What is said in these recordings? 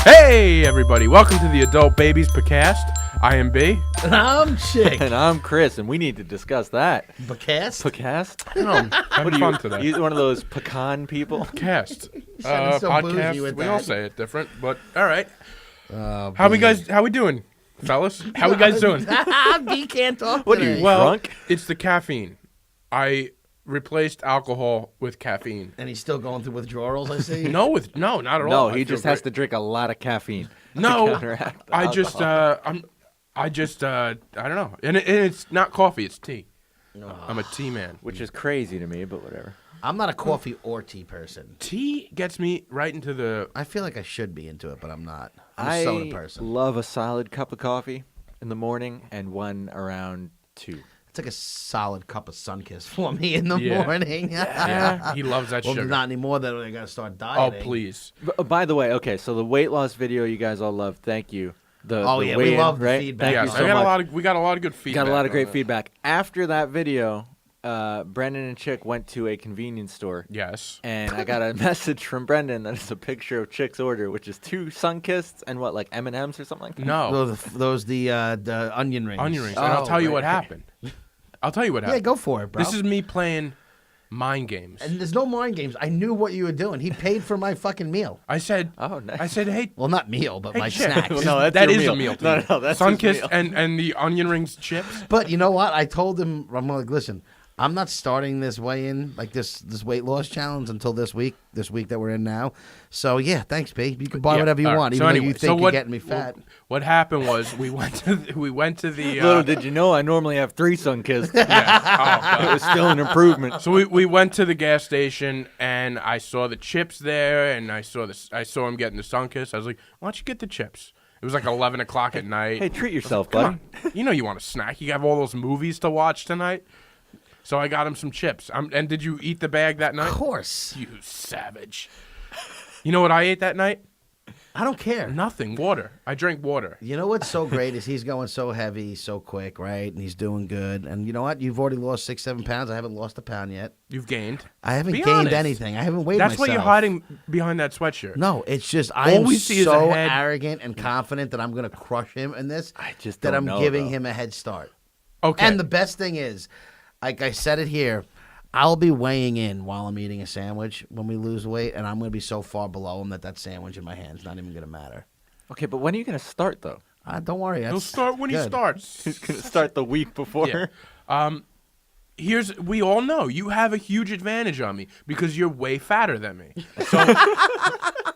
Hey, everybody. Welcome to the Adult Babies Podcast. I am B. And I'm Chic. And I'm Chris, and we need to discuss that. Podcast? Podcast? Having fun today. You one of those pecan people? Cast. sounded so bougie Podcast. with We all that. say it different, but all right. How we doing, fellas? How we guys doing? B can't talk What are today. you, Well, drunk? it's the caffeine. I replaced alcohol with caffeine. And he's still going through withdrawals, I see. No, not at all. No, I he feel just has to great. drink a lot of caffeine. No, to counteract the I just, alcohol. I don't know. And it's not coffee, it's tea. I'm a tea man. Which is crazy to me, but whatever. I'm not a coffee or tea person. Tea gets me right into the. I feel like I should be into it, but I'm not. I'm a soda person. love a solid cup of coffee in the morning and one around 2. It's like a solid cup of Sunkist for me in the Yeah. morning. Yeah, he loves that Well, sugar. not anymore. That I got to start Oh, dieting. please. By the way, okay, so the weight loss video you guys all love, thank you. The Yeah, we weigh-in, love the right? feedback. Thank Yeah, you I so got much. we got a lot of good feedback. Got a lot of on great it. feedback. After that video, Brendan and Chick went to a convenience store. Yes. And I got a message from Brendan that is a picture of Chick's order, which is 2 Sunkissed and what, like M&Ms or something like that? No. Those the onion rings. Onion rings. And I'll Oh, tell you right. what happened. I'll tell you what Yeah, happened. go for it, bro. This is me playing mind games. And there's no mind games. I knew what you were doing. He paid for my fucking meal. I said, Oh, nice. I said, hey, Well, not meal, but hey, my Chick. snacks. Well, no, that's that your is meal. a meal. To No, me. no, that's his Sunkist meal. and the onion rings chips. But you know what? I told him, I'm like, listen, I'm not starting this weigh-in, like this weight loss challenge until this week that we're in now. So, yeah, thanks, B. You can buy Yeah, whatever you all right. want, So even though anyway, you so think you're what- getting me fat. What happened was we went to the. Little did you know, I normally have 3 Sunkissed. yeah. Oh, It was still an improvement. So we went to the gas station and I saw the chips there and I saw him getting the Sunkist. I was like, why don't you get the chips? It was like 11 o'clock at night. Hey, treat yourself, Come bud. on. You know you want a snack. You have all those movies to watch tonight. So I got him some chips. And did you eat the bag that night? Of course. You savage. You know what I ate that night? I don't care. Nothing. Water. I drank water. You know what's so great is he's going so heavy, so quick, right? And he's doing good. And you know what? You've already lost 6-7 pounds. I haven't lost a pound yet. You've gained. I haven't Be gained honest. anything. I haven't weighed That's myself. why you're hiding behind that sweatshirt. No, it's just All I am we see is a so head. arrogant and confident that I'm going to crush him in this I just that don't I'm know, giving though. him a head start. Okay. And the best thing is, like I said it here, I'll be weighing in while I'm eating a sandwich when we lose weight, and I'm going to be so far below him that sandwich in my hand is not even going to matter. Okay, but when are you going to start, though? Don't worry. He'll that's start when he good. starts. He's going to start the week before. Yeah. We all know you have a huge advantage on me because you're way fatter than me. So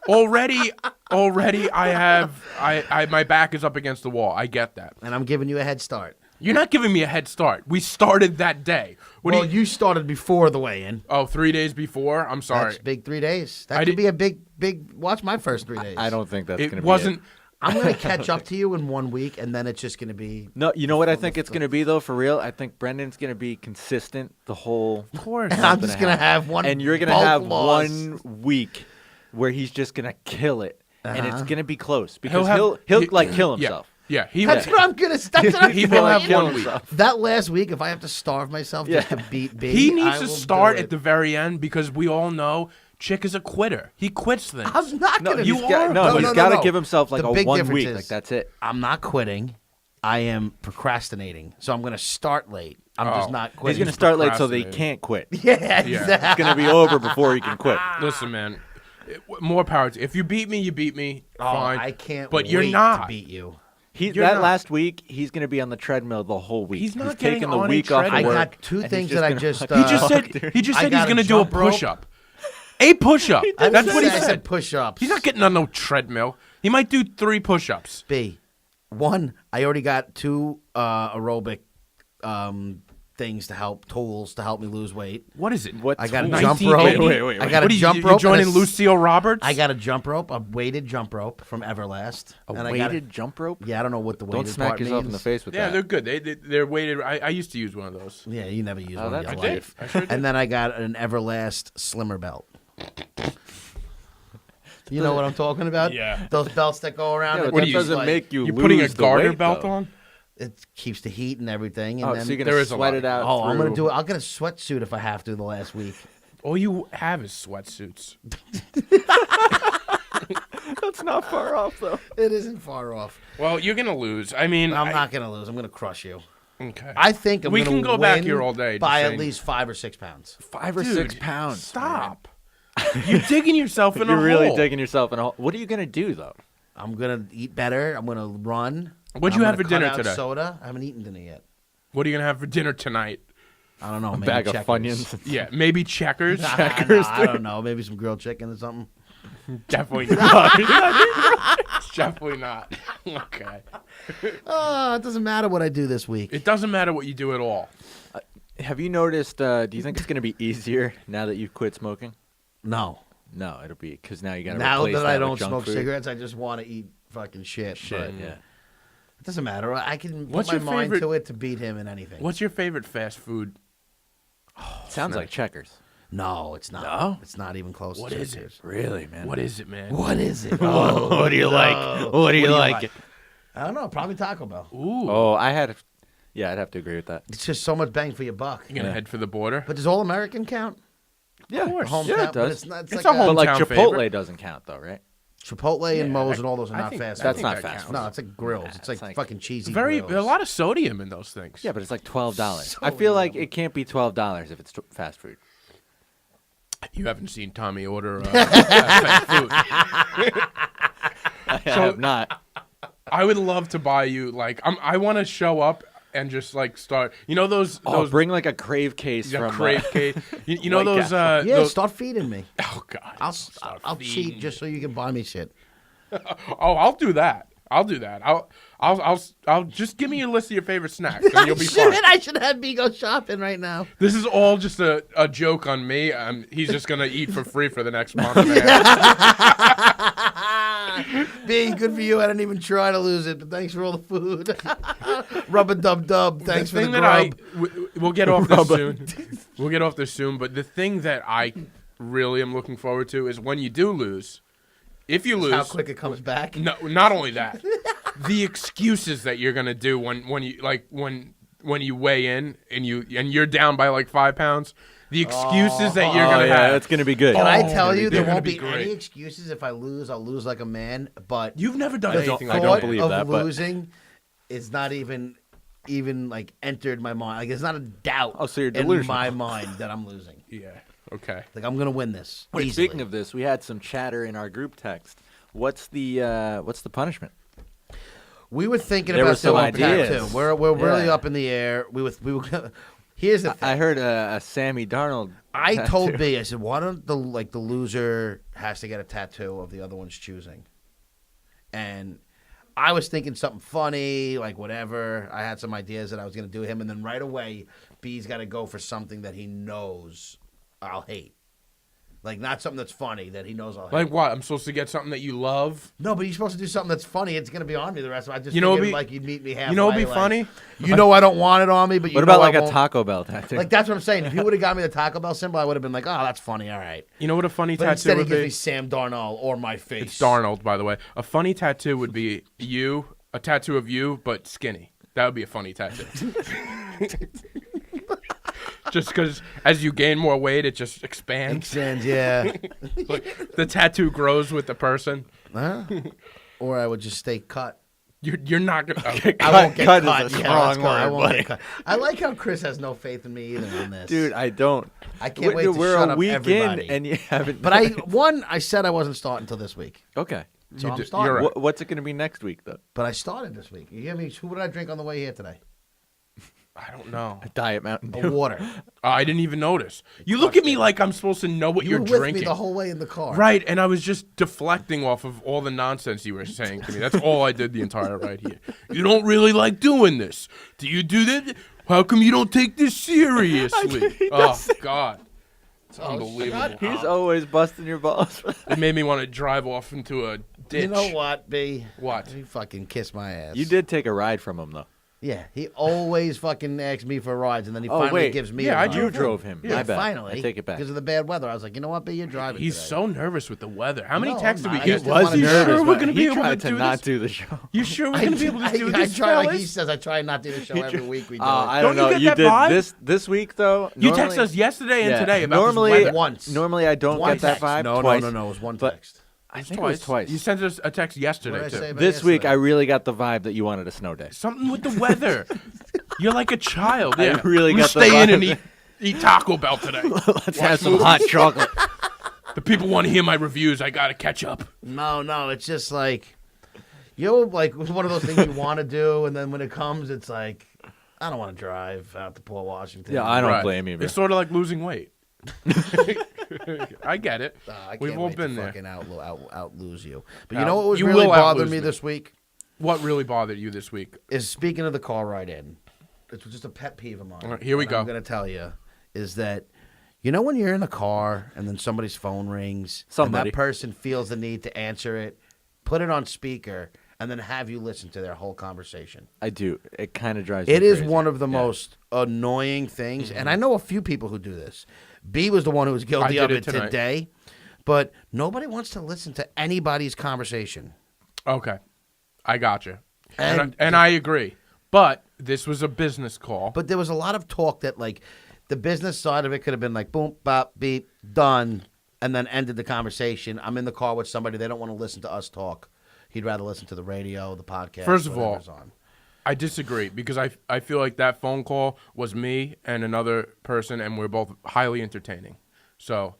already my back is up against the wall. I get that. And I'm giving you a head start. You're not giving me a head start. We started that day. What do you? You started before the weigh-in. Oh, 3 days before. I'm sorry. That's big 3 days. That I could did- be a big. Watch my first 3 days. I don't think that's going to It be wasn't. I'm going to catch up to you in 1 week, and then it's just going to be. No, you know what I think it's going to be, though, for real? I think Brendan's going to be consistent the whole Of course. And I'm just going to have one. And you're going to bulk have loss. 1 week where he's just going to kill it. And it's going to be close because have- he'll he- like kill Yeah. himself. Yeah. He That's will. what I'm going to. That's what I'm He gonna will have do. 1 week. That last week, if I have to starve myself just to beat B, He I needs to will start do at it. the very end because we all know Chick is a quitter. He quits things. I'm not No, going to. you he's got, are. no, he's no, got to no. give himself like The a big 1 difference week. is- Like that's it. I'm not quitting. I am procrastinating. So I'm going to start late. I'm just Oh. not He's quitting. going to start late so that he procrastinating. can't quit. Yeah, Yeah. exactly. It's going to be over before he can quit. Listen, man. More power to you. If you beat me, you beat me. Fine. I can't But wait you're not. to beat you. He, You're that not. last week, he's going to be on the treadmill the whole week. He's not he's getting taking the on a week off treadmill. I work. got 2 and he's things just that I gonna just. fucking- He just said dude. he just I said he's got a going to do a jump rope. push-up. A push-up. I That's didn't what he say I said. said push-ups. He's not getting on no treadmill. He might do 3 push-ups. B. 1, I already got 2 aerobic things to help, tools to help me lose weight. What is it? What I got a tool? jump 1980? rope. Wait. I got What a are jump you rope. joining and a- Lucille Roberts? I got a jump rope, a weighted jump rope from Everlast. A And I got weighted jump rope? Yeah, I don't know what the weighted Don't smack part yourself in means. the face with Yeah, that. they're good. They're weighted. I used to use one of those. Yeah, you never use Oh, one in that's your good. life. I sure did. And then I got an Everlast slimmer belt. You know what I'm talking about? Yeah. Those belts that go around. Yeah, and but that it's doesn't like- make you You're lose putting a the garter weight, belt though. on? It keeps the heat and everything. And Oh, then, so you're There going is to a sweat lot. it out oh, I'm through- gonna do it. I'll get a sweatsuit if I have to the last week. All you have is sweatsuits. That's not far off, though. It isn't far off. Well, you're gonna lose. I mean, I'm not gonna lose. I'm gonna crush you. Okay. I think We gonna can go back win here all day, by just at saying. least 5 or 6 pounds. 5 or Dude, 6 pounds. Stop. You're digging yourself in a You're really hole. digging yourself in a hole. What are you gonna do though? I'm gonna eat better. I'm gonna run. What'd I'm you have gonna for dinner cut out today? Soda. I haven't eaten dinner yet. What are you gonna have for dinner tonight? I don't know. A Maybe bag of Checkers. Funyuns. Yeah, maybe checkers. Nah, Checkers, I don't know. Maybe some grilled chicken or something. Definitely not. Definitely not. Okay. Oh, it doesn't matter what I do this week. It doesn't matter what you do at all. Have you noticed? Do you think it's gonna be easier now that you've quit smoking? No. No, it'll be because now you gotta Now replace that I with don't junk smoke food. cigarettes, I just want to eat fucking shit. But Yeah. it doesn't matter. I can What's put my your mind favorite- to it to beat him in anything. What's your favorite fast food? Sounds like Checkers. No, it's not. No? It's not even close. What to is Checkers. Really, man? What is it, man? What is it? What do you like? What do you like? I don't know. Probably Taco Bell. Ooh. Oh, yeah, I'd have to agree with that. It's just so much bang for your buck. You gonna Yeah. head for the border? But does All American count? Yeah, of course. Home Yeah, count? it But does. it's not. It's, It's like a home- But like hometown Chipotle favorite. doesn't count though, right? Chipotle and Yeah, Moe's I- and all those are I not think- fast. I That's food. think not that fast counts. food. No, it's like grills. Yeah, it's it's like like fucking cheesy Very grills. a lot of sodium in those things. Yeah, but it's like $12. I feel like it can't be $12 if it's fast food. You haven't seen Tommy order fast food. I have not. I would love to buy you like I want to show up and just like start. You know those Bring like a Crave case the from crave cake. You know White those Castle. Yeah, those, start feeding me. oh god. I'll cheat just so you can buy me shit. Oh, I'll do that. I'll do that. I'll just give me a list of your favorite snacks and you'll be fine. I should have me go shopping right now. This is all just a joke on me. He's just gonna eat for free for the next month and a half. B, good for you. I didn't even try to lose it, but thanks for all the food. Rub a dub dub. Thanks for the grub. We'll get off this soon. We'll get off this soon. But the thing that I really am looking forward to is when you do lose. If you lose, How quick it comes back. no, not only that, the excuses that you're gonna do when you like when you weigh in and you're down by like 5 pounds. The excuses that you're gonna have. that's gonna be good. Can I Oh, tell you, they're there gonna won't be be great. any excuses if I lose. I'll lose like a man. But You've never done I don't- anything I like don't that. believe of that, but- losing is not even like entered my mind. Like it's not a doubt. Oh, so you're in delusional. my mind that I'm losing. Yeah. Okay. Like I'm gonna win this. Wait, easily. speaking of this, we had some chatter in our group text. What's the punishment? we were thinking There were about some doing ideas. tattoo. We're really Yeah. up in the air. We were. Here's the thing. I heard a Sammy Darnold. I told tattoo. B, I said, why don't the loser has to get a tattoo of the other one's choosing? And I was thinking something funny, like whatever. I had some ideas that I was going to do him, and then right away, B's got to go for something that he knows I'll hate. Like not something that's funny that he knows I'll hate. Like what? I'm supposed to get something that you love. No, but you're supposed to do something that's funny. It's going to be on me the rest of it. I just You know figured, what'd be- like you'd meet me halfway. You know what'd be like, funny? You know I don't want it on me, but you What know about like I a won't. Taco Bell tattoo? Like that's what I'm saying. If he would have got me the Taco Bell symbol, I would have been like, oh, that's funny. All right. You know what a funny But tattoo instead, he would gives be? me Sam Darnold or my face. It's Darnold, by the way. A funny tattoo would be a tattoo of you, but skinny. That would be a funny tattoo. Just because as you gain more weight, it just expands. Extends, yeah. Like, the tattoo grows with the person. Huh? Or I would just stay cut. You're not gonna. Okay. I won't get cut is cut. a Yeah, strong let's go. I word, won't buddy. get cut. I like how Chris has no faith in me either on this. Dude, I don't. I can't wait to We're shut a up week everybody. in and you haven't. But I said I wasn't starting until this week. okay. So I'm did- starting. you're right. What's it going to be next week though? But I started this week. You hear me? Who did I drink on the way here today? I don't know. Diet Mountain A Dew. water. I didn't even notice. You look at me like I'm supposed to know what You you're were with drinking. me the whole way in the car. Right, and I was just deflecting off of all the nonsense you were saying to me. That's all I did the entire ride here. You don't really like doing this. Do you do that? How come you don't take this seriously? Oh, God. It's unbelievable. He's always busting your balls. It made me want to drive off into a ditch. You know what, B? What? He fucking kissed my ass. You did take a ride from him though. Yeah, he always fucking asks me for rides, and then he Oh, finally wait. gives me Yeah, a I ride. You drove him. Yeah, My bad. finally. I take it back. Because of the bad weather. I was like, you know what, B, you're driving He's today. so nervous with the weather. How many No, texts I'm did we not. I get? just didn't wanna You nervous, sure we're but going to he be able tried to to do not this? do the show. You sure we're going to be able to do I this, try, like he fellas? says, I try not to do the show every week. We do I it. don't Don't know. you get You that did vibe? this week though. You Normally- texted us yesterday and Yeah. today about normally this weather. Once. Normally I don't One get that text. vibe. No, twice. no, it was one But- text. I think it was twice. You sent us a text yesterday, What did I say too. about This week, yesterday? I really got the vibe that you wanted a snow day. Something with the weather. You're like a child. I Yeah. really We got the stay in vibe. and eat Taco Bell today. Let's have some hot chocolate. The people want to hear my reviews. I got to catch up. No, it's just like, like it's one of those things you want to do, and then when it comes, it's like, I don't want to drive out to Port Washington. Yeah, I don't Right. blame you, bro. It's sort of like losing weight. I get it. I can't We've all wait been to there. fucking out lose you. But Out- you know what was you really will bothering outlose me me. this week What really bothered you this week? is, speaking of the car ride in, it's just a pet peeve of mine. All right, here we and go. I'm going to tell you is that, when you're in the car and then somebody's phone rings, Somebody. and that person feels the need to answer it, put it on speaker, and then have you listen to their whole conversation. I do. It kind of drives me It is crazy. one of the Yeah. most annoying things, and I know a few people who do this. B was the one who was guilty I of did it it tonight. today, but nobody wants to listen to anybody's conversation. Okay. I got you. And- And I agree. But this was a business call. But there was a lot of talk that, like, the business side of it could have been like, boom, bop, beep, done, and then ended the conversation. I'm in the car with somebody. They don't want to listen to us talk. He'd rather listen to the radio, the podcast. First of all, whatever's on. I disagree because I feel like that phone call was me and another person, and we're both highly entertaining. So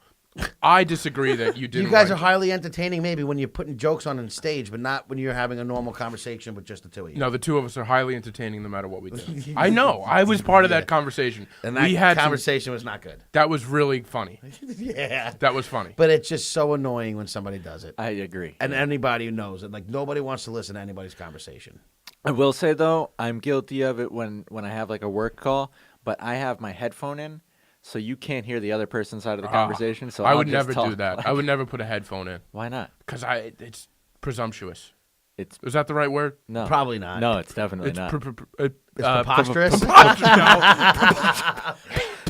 I disagree that you didn't. You guys are like- highly entertaining maybe when you're putting jokes on stage, but not when you're having a normal conversation with just the two of you. No, the two of us are highly entertaining no matter what we do. I know. I was part of that conversation. And that we had some- conversation was not good. that was really funny. Yeah. That was funny. But it's just so annoying when somebody does it. I agree. And anybody who knows it. Like, nobody wants to listen to anybody's conversation. I will say, though, I'm guilty of it when I have, like, a work call, but I have my headphone in, so you can't hear the other person's side of the conversation. So I I'll would just never talk, do that. like- I would never put a headphone in Why not? because it's presumptuous. It's Is that the right word? no, Probably not. No, it's definitely It's not. It's preposterous. no.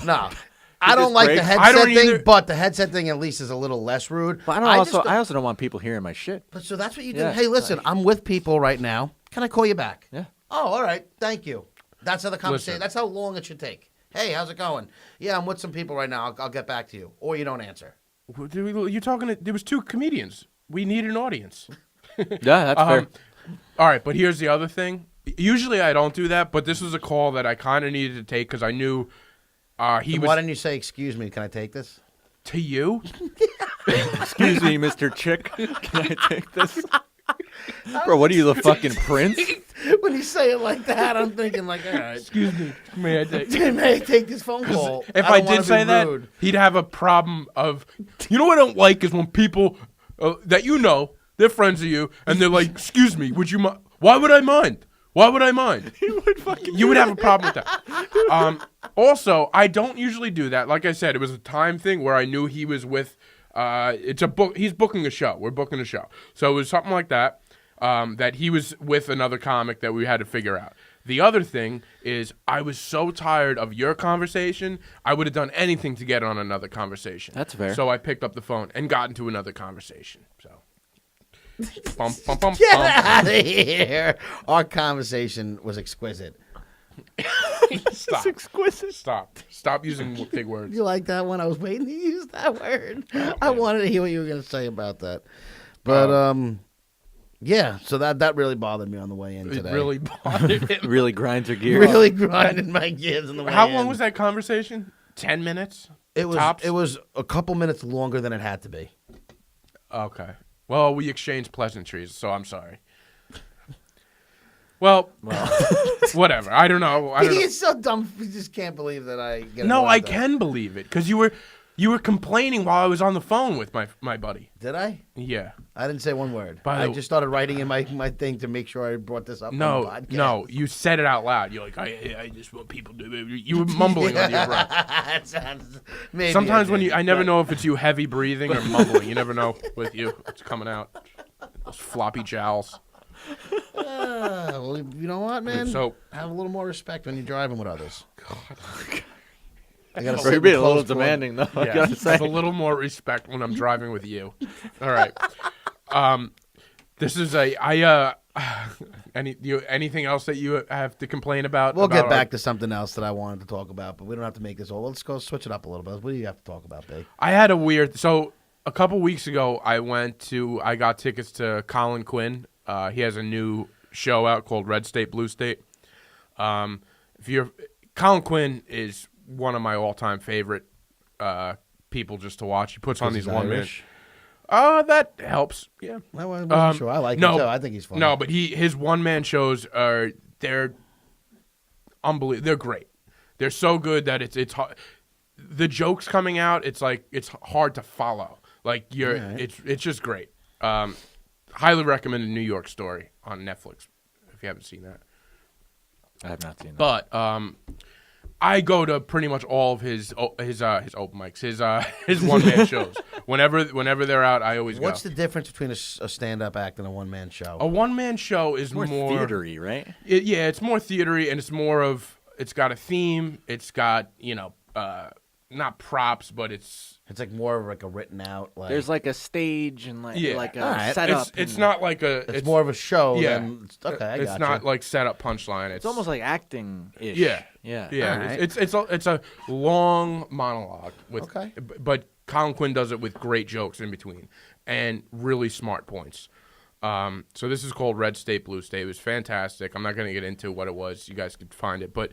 No. I don't just like the breaks? I headset don't thing, either. but the headset thing at least is a little less rude. But I I also don't want people hearing my shit. But so that's what you do. Yeah, Hey, listen, I'm with people right now. Can I call you back? Yeah. Oh, all right. Thank you. That's how the conversation. Listen. That's how long it should take. Hey, how's it going? Yeah, I'm with some people right now. I'll get back to you, or you don't answer. You talking? There was two comedians. We need an audience. Yeah, that's fair. All right, but here's the other thing. Usually I don't do that, but this was a call that I kind of needed to take because I knew he Then was why didn't you say, "Excuse me, can I take this"? to you. Excuse me, Mr. Chick. Can I take this? Bro, what are you, the fucking prince? When you say it like that, I'm thinking like, all right. Excuse me. May I take? May I take this phone call? If don't I wanna did be say that, rude. he'd have a problem of. You know what I don't like is when people that they're friends of you, and they're like, "Excuse me, would you mind? Why would I mind? Why would I mind?" You would have a problem with that. Also, I don't usually do that. Like I said, it was a time thing where I knew he was with. It's a book. He's booking a show. We're booking a show, so it was something like that. That he was with another comic that we had to figure out. The other thing is I was so tired of your conversation, I would have done anything to get on another conversation. That's fair. So I picked up the phone and got into another conversation. So, bum, bum, bum, Get bum. out of here! Our conversation was exquisite. Stop. exquisite. Stop using big words. You like that one? I was waiting to use that word. I wanted to hear what you were going to say about that. But yeah. So that really bothered me on the way in It today. really bothered him. Really grinds your gears. really grinded my gears on the way How in. long was that conversation? 10 minutes? It was. Tops? It was a couple minutes longer than it had to be. Okay. Well, we exchanged pleasantries, so I'm sorry. Well, whatever. I don't know. He's so dumb. He just can't believe that I get. No, annoyed I at that. can believe it because you were complaining while I was on the phone with my buddy. Did I? Yeah. I didn't say one word. By I the- just started writing in my thing to make sure I brought this up. on the podcast. No, you said it out loud. You're like, I just want people to. You were mumbling under your breath. It sounds- maybe Sometimes I when did, I never but- know if it's you heavy breathing or mumbling. You never know with you. It's coming out. Those floppy jowls. Well, you know what, man? So- have a little more respect when you're driving with others. I gotta Bro, sit you're being in a little close demanding, though. I Yeah, gotta say. have a little more respect when I'm driving with you. All right. This is anything else that you have to complain about? We'll about get back to something else that I wanted to talk about, but we don't have to make this all. Let's go switch it up a little bit. What do you have to talk about, babe? I had a weird. So a couple weeks ago, I got tickets to Colin Quinn. He has a new show out called Red State, Blue State. Colin Quinn is one of my all-time favorite people just to watch. He puts on these one-man. That helps. Yeah. I wasn't sure. I like him too. I think he's funny. No, but his one-man shows they're unbelievable. They're great. They're so good that it's hard. The jokes coming out, it's hard to follow. Like it's just great. Highly recommend New York Story on Netflix if you haven't seen that. I have not seen that. But I go to pretty much all of his open mics, his one man shows. Whenever they're out, I always go. What's the difference between a stand-up act and a one-man show? A one-man show is more theatery, right? It's more theatery, and it's more of it's got a theme. It's got not props, but it's like more of like a written out. Like, there's like a stage and like a right. setup. It's not like it's more of a show. Yeah. Okay, I it's not like set up punchline. It's almost like acting-ish. Yeah. Right. It's a long monologue with. Okay. But Colin Quinn does it with great jokes in between and really smart points. So this is called Red State, Blue State. It was fantastic. I'm not going to get into what it was. You guys could find it, but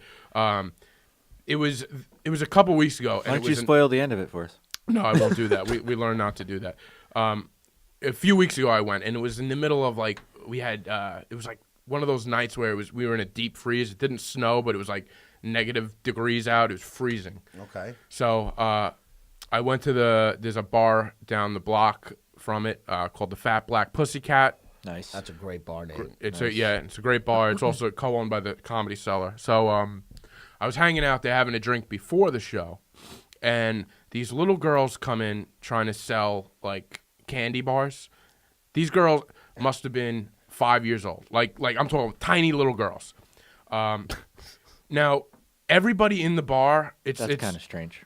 it was a couple weeks ago. Why don't you spoil the end of it for us? No, I won't do that. We learned not to do that. A few weeks ago I went, and it was in the middle of we had it was like one of those nights where we were in a deep freeze. It didn't snow, but it was like negative degrees out. It was freezing. Okay. So I went to there's a bar down the block from it called the Fat Black Pussycat. Nice. That's a great bar name. It's a great bar. It's also co-owned by the Comedy Cellar. So I was hanging out there having a drink before the show, and these little girls come in trying to sell like candy bars. These girls must have been 5 years old. Like I'm talking tiny little girls. Now everybody in the bar, it's kind of strange.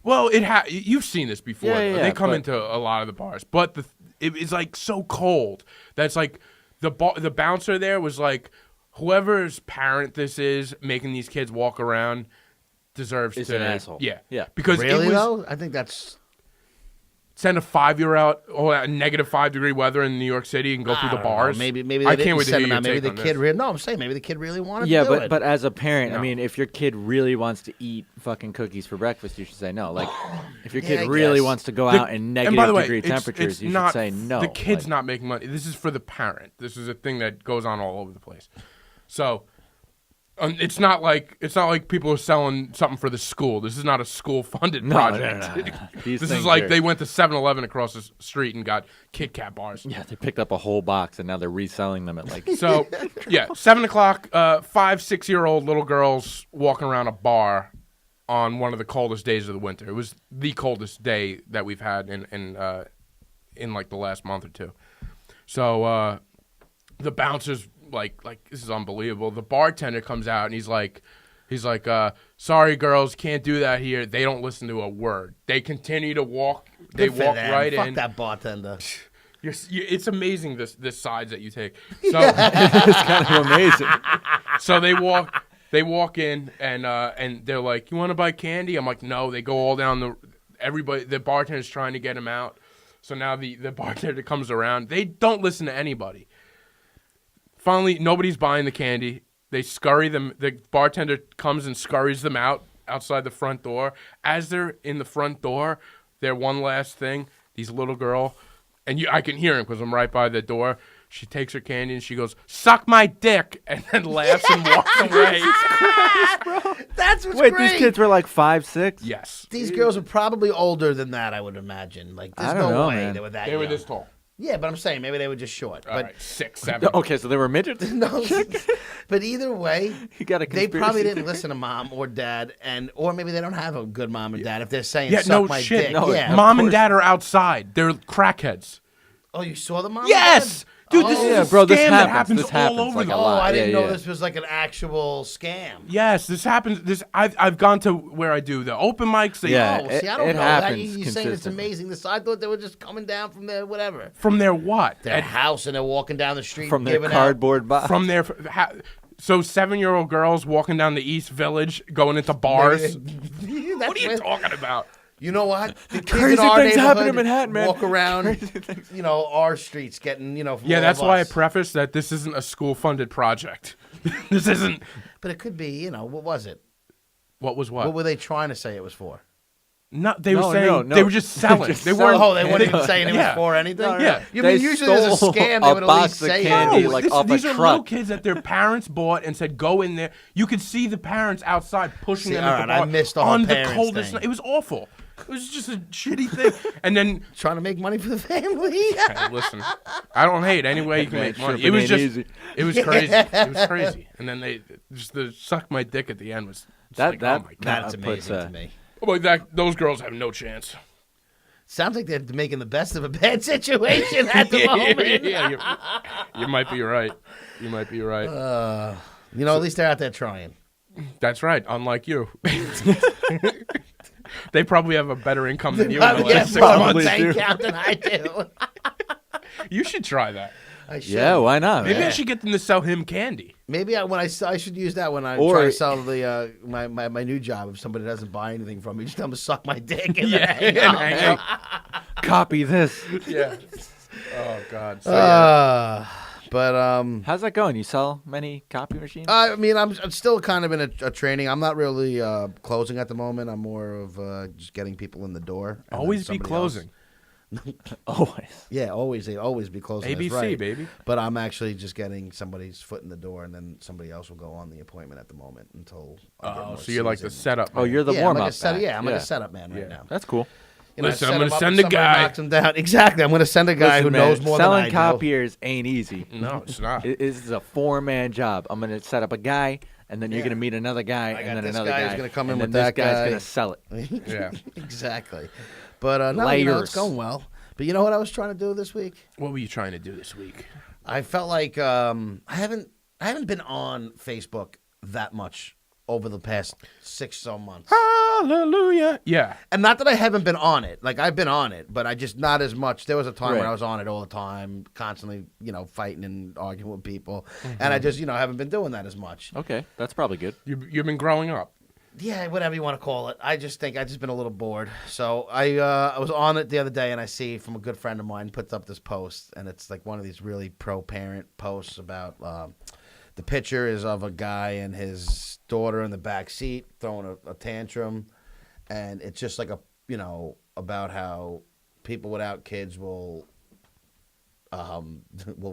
Well, you've seen this before. Yeah, they come into a lot of the bars, but it's like so cold that's like the bouncer there was like, whoever's parent this is making these kids walk around deserves is to an asshole. Yeah. Because really it was, though, I think that's send a 5-year out negative 5-degree weather in New York City and go through the bars. Maybe they I didn't can't wait to send hear them your out. Maybe take the on kid. this. No, I'm saying maybe the kid really wanted to do it. But as a parent, No. I mean, if your kid really wants to eat fucking cookies for breakfast, you should say no. Like, if your I kid really guess. wants to go out in And by the negative way, degree it's temperatures, you should not, say no. The kid's Like, not making money. This is for the parent. This is a thing that goes on all over the place. So it's not like people are selling something for the school. This is not a school-funded project. No. These This things is like are- they went to 7-Eleven across the street and got Kit Kat bars. Yeah, they picked up a whole box and now they're reselling them at like. So, 7 o'clock, 5-6-year-old little girls walking around a bar on one of the coldest days of the winter. It was the coldest day that we've had in like the last month or two. So the bouncers like this is unbelievable. The bartender comes out and he's like, sorry girls, can't do that here. They don't listen to a word. They continue to walk. They Good for walk them. right Fuck in. that bartender. It's amazing this sides that you take. So It's kind of amazing. so they walk in and they're like, you want to buy candy? I'm like, no. They go all down the bartender's trying to get him out. So now the bartender comes around. They don't listen to anybody. Finally, nobody's buying the candy. They scurry them. The bartender comes and scurries them outside the front door. As they're in the front door, their one last thing, these little girl, and I can hear him because I'm right by the door. She takes her candy and she goes, "Suck my dick," and then laughs and walks away. That's what's Wait, great. these kids were like 5, 6? Yes, These girls are probably older than that, I would imagine. Like, there's I don't no know, way man. they were that they were young. this tall. Yeah, but I'm saying maybe they were just short. All But right, 6, 7. Okay, so they were midgets? no, but either way, You got a they conspiracy probably didn't theory? listen to mom or dad, or maybe they don't have a good mom and dad if they're saying Yeah, suck no my shit. dick. No, yeah. Mom and course. dad are outside. They're crackheads. Oh, you saw the mom? Yes, dude. This Oh. is Yeah, a bro, this scam that happens. happens This all happens, over like, the a Oh, lot. I didn't Yeah, know yeah. this was like an actual scam. Yes, this happens. I've gone to where I do the open mics. Yeah. Oh, see, I don't It know that. happens You're saying it's consistently. amazing. I thought they were just coming down from their whatever. From their what? Their house, and they're walking down the street From their giving cardboard box. From their so 7-year-old girls walking down the East Village going into bars. That's What are you where- talking about? You know what? The kids Crazy in our things happen in neighborhood Manhattan, man. walk around, our streets getting, from Yeah, all that's of why I us. preface that this isn't a school-funded project. This isn't. But it could be, what was it? What was what? What were they trying to say it was for? No, they were No, saying no. they were just selling. Just they selling. weren't. Oh, they weren't even saying it was Yeah. for anything? No, no, Yeah. You mean They usually there's a stole scam, a they would at box least of say candy, it. like, this- off a these are truck. little kids that their parents bought and said, "Go in there." You could see the parents outside pushing See, them all at the right, I bar missed the whole on the parents coldest thing. night. It was awful. It was just a shitty thing. And then, Trying to make money for the family. hey, listen, I don't hate any way you can Man, make money. sure, It but was ain't just, easy. it was crazy. It was crazy. And then they just the suck my dick at the end was just That- like, that- oh my god. That's puts, amazing to me. Oh my god, those girls have no chance. Sounds like they're making the best of a bad situation at the moment. You might be right. You might be right. At least they're out there trying. That's right. Unlike you, they probably have a better income than you in the Yeah, last 6 more probably months. bank do. account than I do. You should try that. I should. Yeah, why not? Maybe man? I should get them to sell him candy. Maybe I should use that when I Or- try to sell the my new job. If somebody doesn't buy anything from me, just tell them to suck my dick and Yeah, then hang and up. hang up. Copy this. Yeah. Oh God. So, yeah. But How's that going? You sell many copy machines? I mean, I'm still kind of in a training. I'm not really closing at the moment. I'm more of just getting people in the door. and then Always be somebody closing. Always. Yeah, always be closing. That's ABC, right. baby. But I'm actually just getting somebody's foot in the door, and then somebody else will go on the appointment at the moment until. I get Oh, more so you're like the seasoned. setup. Oh, man. you're the Yeah, warm I'm up. like a set, yeah, I'm like a setup man right Yeah. now. That's cool. Listen, I I'm set gonna him up send and a somebody guy. knocks him down. Exactly, I'm going to send a guy Listen, who man, knows more selling than I do. copiers ain't easy. No, it's not. It is a 4-man job. I'm gonna set up a guy, and then you're Yeah. gonna meet another guy, got and then this another guy who's guy. gonna come in and with then that this guy's guy. gonna sell it. Yeah. Exactly. But no, Layers. it's going well. But you know what I was trying to do this week? What were you trying to do this week? I felt like I haven't been on Facebook that much over the past 6 so months. Hallelujah. Yeah. And not that I haven't been on it. Like, I've been on it, but I just not as much. There was a time Right. when I was on it all the time, constantly, fighting and arguing with people. And I just, haven't been doing that as much. Okay, that's probably good. You've been growing up. Yeah, whatever you want to call it. I just think I've just been a little bored. So I was on it the other day, and I see from a good friend of mine puts up this post, and it's like one of these really pro-parent posts about the picture is of a guy and his daughter in the back seat throwing a tantrum, and it's just like about how people without kids will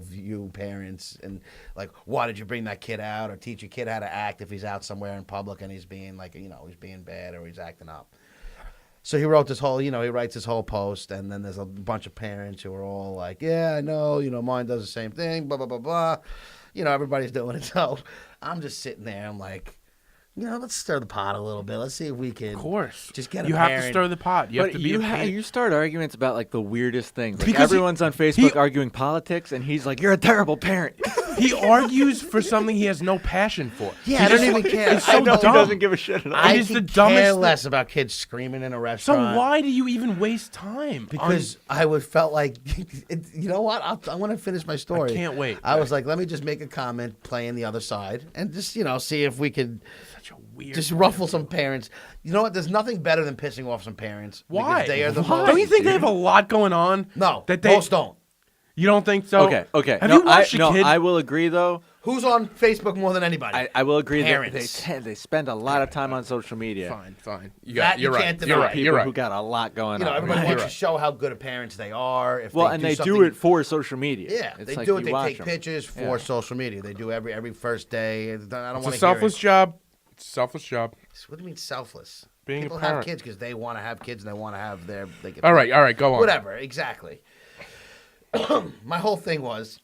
view parents and like, why did you bring that kid out, or teach your kid how to act if he's out somewhere in public and he's being like, he's being bad or he's acting up. So he wrote this whole, he writes this whole post, and then there's a bunch of parents who are all like, yeah, I know, mine does the same thing, blah, blah, blah, blah. Everybody's doing it. So I'm just sitting there. I'm like, let's stir the pot a little bit. Let's see if we can. Of course. Just get a You have to parent. stir the pot. You have But to be a parent. you start arguments about like the weirdest things. Like Because everyone's on Facebook arguing politics, and he's like, "You're a terrible parent." He argues for something he has no passion for. Yeah, I don't even care. It's so I know dumb. he doesn't give a shit at all. I It is the could dumbest care thing. less about kids screaming in a So restaurant. why do you even waste time? Because I would felt like, you know what? I want to finish my story. I can't wait. I was like, let me just make a comment, playing the other side, and just see if we could Such a weird. just ruffle some parents. You know what? There's nothing better than pissing off some parents. because Why? They are the Why? most. Don't you think they have a lot going on? No, that they most don't. You don't think so? Okay. Have no, you watched a kid? I will agree though. Who's on Facebook more than anybody? I will agree that Parents. they spend a lot of time on social media. Fine. That you You're right. can't You're deny. right. People You're right. who got a lot going on. Everybody right? wants to show how good of parents they are. If Well, they and do they something, do it for social media. Yeah, It's they like do it. you They watch take them. pictures for Yeah. social media. They do every first day. I don't want It's to a hear selfless it. job. It's a selfless job. What do you mean selfless? Being a People have parent. kids because they want to have kids and they want to have their. They get All right. Go on. Whatever. Exactly. My whole thing was,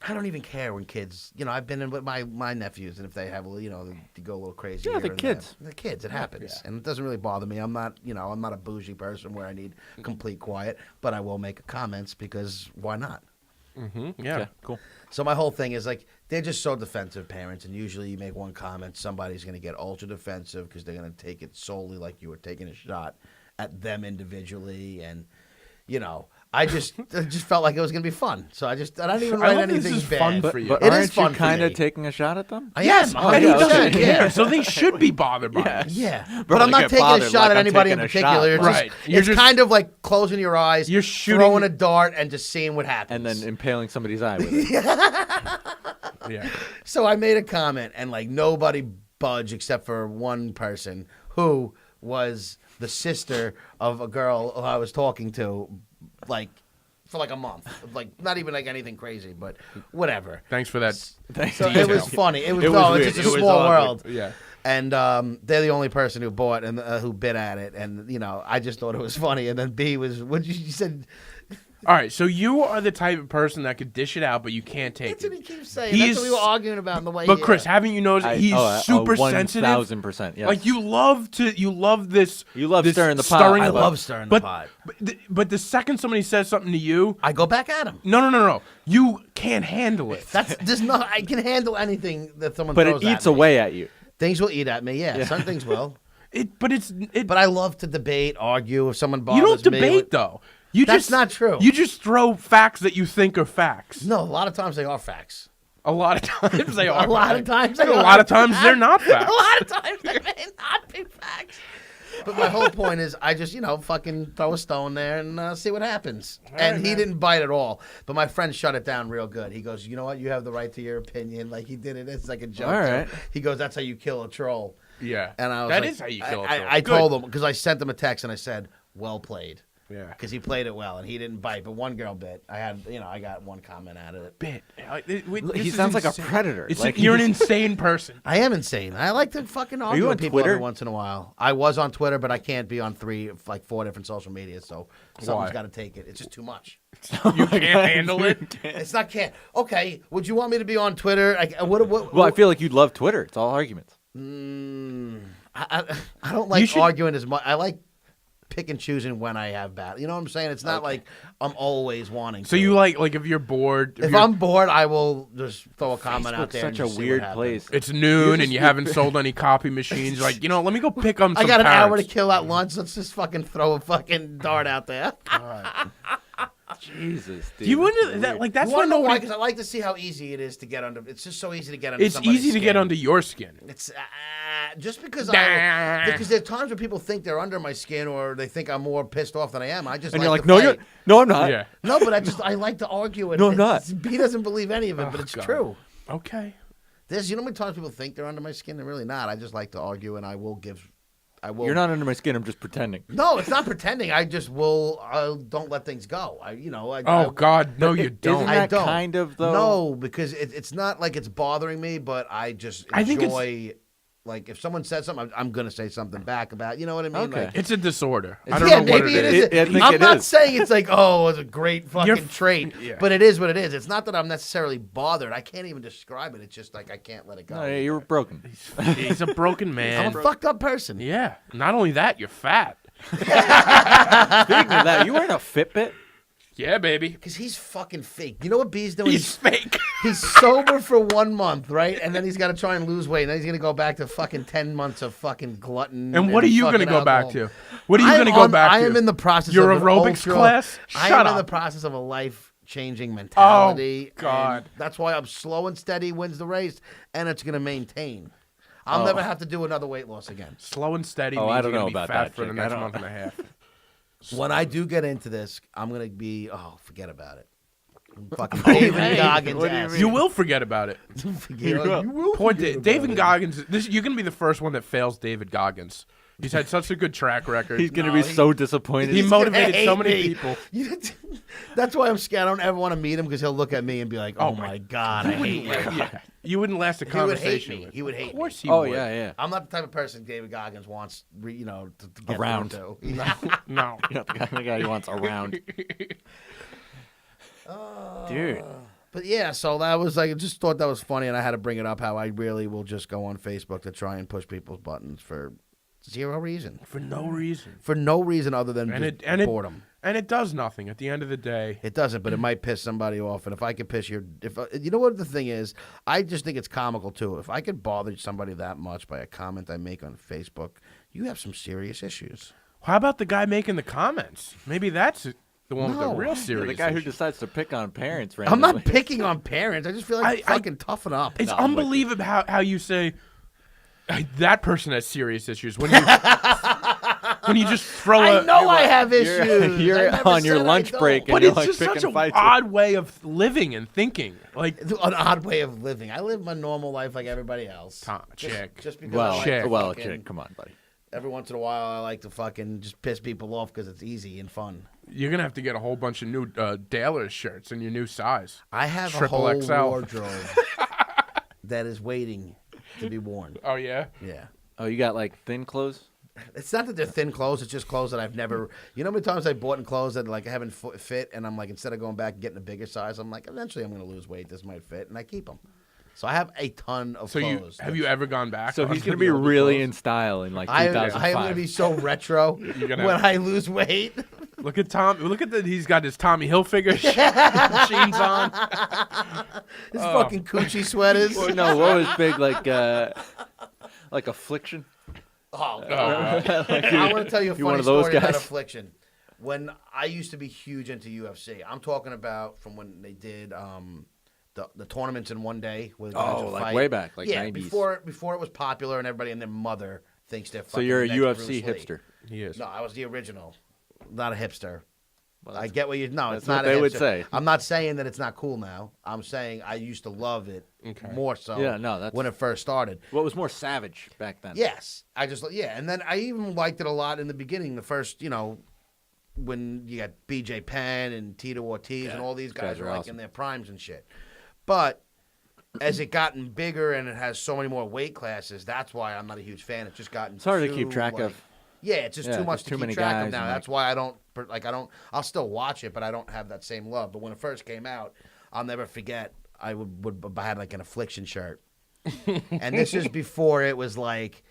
I don't even care when kids. I've been in with my nephews, and if they have, they go a little crazy. Yeah, here the and kids. there. The kids. It happens, and it doesn't really bother me. I'm not, I'm not a bougie person where I need complete quiet, but I will make comments because why not? Yeah. Okay, cool. So my whole thing is like, they're just so defensive, parents, and usually you make one comment, somebody's going to get ultra defensive because they're going to take it solely like you were taking a shot at them individually, and I just felt like it was gonna be fun, so I didn't even I write love this anything is bad. fun for you. But It is aren't fun you for kind me. of taking a shot at them? I Yes, am, 100%. He 100%, doesn't yeah. care, so they should be bothered by Yes. this. Yeah, Bro, but I'm they not get taking a bothered shot like at I'm anybody in taking a particular. shot. It's, Right. just, You're it's just- kind of like closing your eyes, You're shooting- throwing a dart, and just seeing what happens. And then impaling somebody's eye with it. Yeah. So I made a comment, and like nobody budged except for one person who was the sister of a girl who I was talking to, like for like a month, like not even like anything crazy, but whatever. Thanks for that. So it was funny. It was It was no, weird. it's just It a was small awkward. world. Yeah. And they're the only person who bought and who bid at it, and you know, I just thought it was funny. And then B was what you said. All right, so you are the type of person that could dish it out, but you can't take That's what he it. keeps saying. He's- That's what we were arguing about in the way. But Chris, haven't you noticed he's super sensitive? 1,000%. Yes. Like you love this. You love this stirring the pot. stirring I of- love stirring the but, pot. But the second somebody says something to you, I go back at him. no, you can't handle it. That's just not. I can handle anything that someone. but throws it eats at me. away at you. Things will eat at me. Yeah, some things will. But I love to debate, argue. If someone bothers you don't me, debate though. You That's just not true. You just throw facts that you think are facts. No, a lot of times they are facts. A lot of times they are. A lot of facts. times And they a are lot of times they're facts. not facts. A lot of times they may not be facts. But my whole point is, I just, fucking throw a stone there and see what happens. And he didn't bite at all. But my friend shut it down real good. He goes, you know what? You have the right to your opinion. Like, he did it. It's like a joke. All right. He goes, that's how you kill a troll. Yeah, And I was that like, is how you kill a troll. I Good. told him, because I sent him a text and I said, well played. Yeah. Because he played it well and he didn't bite. But one girl bit. I got one comment out of it. Bit. He sounds like a predator. Like You're an insane person. I am insane. I like to fucking argue you with on people every Twitter? once in a while. I was on Twitter, but I can't be on 4 different social medias, so someone's Why? got to take it. It's just too much. You can't handle it. It's not can't. Okay, would you want me to be on Twitter? Well, I feel like you'd love Twitter. It's all arguments. I don't like You should- arguing as much. I like pick and choosing when I have battle. You know what I'm saying? It's not like I'm always wanting. So to. you like if you're bored. If you're- I'm bored, I will just throw a comment out Facebook's there. and such a just see what weird happens. place. It's noon just- and you haven't sold any copy machines. Like, let me go pick on some I got an hour to parrots. kill at lunch. Let's just fucking throw a fucking dart out there. Jesus, dude. You It's wouldn't that weird. like that's You why want to know why? nobody. Because I like to see how easy it is to get under. It's just so easy to get under. It's somebody's easy to get skin. under your skin. It's just because Nah. because there are times when people think they're under my skin or they think I'm more pissed off than I am. I just And like you're like, to no, fight. no, I'm not. Yeah. No, but I like to argue it. No, I'm not. He doesn't believe any of it, but Oh, it's God. true. Okay. There's how many times people think they're under my skin? They're really not. I just like to argue, and I will. You're not under my skin. I'm just pretending. No, it's not pretending. I just will. I don't let things go. Oh God, no, you don't. Isn't I that don't. kind of though? No, because it's not like it's bothering me, but I just I think enjoy. Like if someone says something, I'm gonna say something back about. You know what I mean? Okay. Like, It's a disorder. I don't yeah, know what maybe it it is. is. I think I'm it not is. saying it's like, oh, it's a great fucking trait, yeah. but it is what it is. It's not that I'm necessarily bothered. I can't even describe it. It's just like I can't let it go. No, yeah, you're broken. He's a broken I'm man. a fucked up person. Yeah. Not only that, you're fat. Speaking of that, you wearing a Fitbit? Yeah, baby. Because he's fucking fake. You know what B's doing? He's fake. He's sober for 1 month, right? And then he's got to try and lose weight. And then he's going to go back to fucking 10 months of fucking glutton. And what are you going to fucking go back alcohol. to? What are you going to go back to? I am in the process Your of an aerobics class? I Shut am in up. the process of a life-changing mentality. Oh, God. and that's why I'm slow and steady wins the race, and it's going to maintain. I'll Oh. never have to do another weight loss again. Slow and steady Oh, means I don't you're know going to be about fat that, for the Chick. next I don't- month and a half. When I do get into this, I'm going to be, forget about it. Fucking David Goggins. What do you ass. mean? You will forget about it. You will Poor forget about David it. Goggins. You're going to be the first one that fails David Goggins. He's had such a good track record. He's gonna No, be he- so disappointed. He He's gonna motivated so hate many me. people. That's why I'm scared. I don't ever want to meet him because he'll look at me and be like, "Oh my god, I hate you." Yeah. You wouldn't last a He would hate conversation me. with. He would hate Of course he oh would. yeah, yeah. I'm not the type of person David Goggins wants, to get Around. through to. No. You're not the kind of guy he wants around. Dude. But yeah, so that was like, I just thought that was funny, and I had to bring it up. How I really will just go on Facebook to try and push people's buttons for zero reason, For no reason. for no reason other than And just it boredom. and it does nothing at the end of the day. It doesn't, but it might piss somebody off. And if I could piss you know what the thing is, I just think it's comical too. If I could bother somebody that much by a comment I make on Facebook, you have some serious issues. How about the guy making the comments? Maybe that's The one with the No. real Yeah, serious the guy who issues. decides to pick on parents I'm randomly. not picking on parents. I just feel like fucking toughen up. It's No, I'm with you. unbelievable how you say that person has serious issues when you when you just throw I a. know I have issues. You're I never on your said I lunch don't. break and But you're it's like just such picking an fights. odd way of living and thinking. Like An odd way of living. I live my normal life like everybody else. Chick. Just because Well, I like Chick. to well, fucking- Chick, come on, buddy. Every once in a while, I like to fucking just piss people off because it's easy and fun. You're gonna have to get a whole bunch of new Dailers shirts in your new size. I have a Triple whole XL. wardrobe that is waiting to be worn. Oh yeah. Yeah. Oh, you got like thin clothes? It's not that they're thin clothes. It's just clothes that I've never. You know how many times I bought in clothes that like haven't fit, and I'm like, instead of going back and getting a bigger size, I'm like, eventually I'm going to lose weight. This might fit, and I keep them. So I have a ton of So clothes. have you ever gone back? So on he's going to the be older really clothes? in style in like I 2005. am going to be so retro gonna- when I lose weight. Look at Tom. Look at that. He's got his Tommy Hilfiger jeans on. His fucking Coochie sweaters. Well, no, what was big like Affliction? Oh, God. I want to tell you a You one funny of those story about guys? Affliction. When I used to be huge into UFC, I'm talking about from when they did the tournaments in one day. Where the guys Oh, would like fight. way back, like yeah, 90s. before it was popular and everybody and their mother thinks they're. So Fucking you're a next UFC Bruce Lee. hipster. He is. No, I was the original, not a hipster. Well, I that's- get what you. No, that's it's not. what a they would hipster. say. I'm not saying that it's not cool now. I'm saying I used to love it more so. Yeah, no, that's- when it first started. What was more savage back then? Yes, and then I even liked it a lot in the beginning. The first, when you got B.J. Penn and Tito Ortiz and all these guys guys are are like awesome. in their primes and shit. But as it gotten bigger and it has so many more weight classes, that's why I'm not a huge fan. It's just gotten It's hard to too, keep track of. Yeah, it's just Yeah, too much there's to too keep many track of guys now. and, That's why I don't. I'll still watch it, but I don't have that same love. But when it first came out, I'll never forget. I I had like an Affliction shirt, and this is before it was like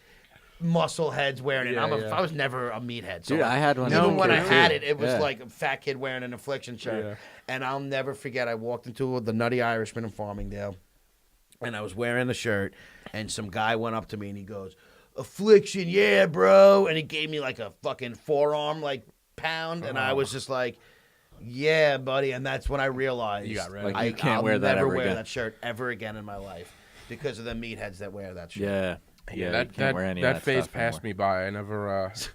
muscle heads wearing it. Yeah, I was never a meathead. So Dude, I had one as a Even when I kid, had too. it, it was Yeah. like a fat kid wearing an Affliction shirt. Yeah. And I'll never forget. I walked into the Nutty Irishman in Farmingdale, and I was wearing the shirt, and some guy went up to me and he goes, "Affliction, yeah, bro," and he gave me like a fucking forearm like pound, and I was just like, "Yeah, buddy," and that's when I realized You got rid of Like, it. you can't I'll wear that never ever wear again. that shirt ever again in my life because of the meatheads that wear that shirt. Yeah. Yeah, that you can't wear any of that that phase stuff passed anymore. me by. I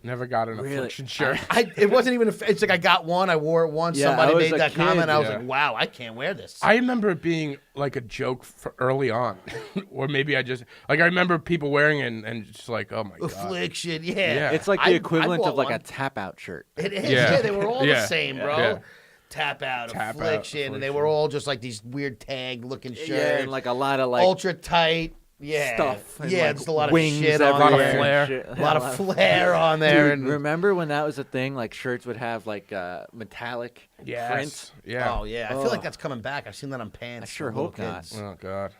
never got an Really? Affliction shirt. It wasn't even. It's like I got one. I wore it once. Yeah, Somebody I was made a that kid, comment. I was yeah. like, "Wow, I can't wear this." I remember it being like a joke for early on, or maybe I just like I remember people wearing it and just like, oh my god. Affliction, yeah. Yeah. It's like I the equivalent bought of like one. a tap out shirt. It is. Yeah. Yeah, they were all Yeah. the same, bro. Yeah. Tap out, Tap Out, affliction, and they were all just like these weird tag looking shirts. Yeah, and like a lot of like ultra tight. Yeah. stuff. and, Yeah, like, just a lot of wings shit on a lot of there. flair. Shit. A lot of flair on there. Dude, And remember when that was a thing? Like shirts would have like metallic Yes. print. Yeah. oh yeah, I feel like that's coming back. I've seen that on pants. I sure for little hope not. kids. Oh god.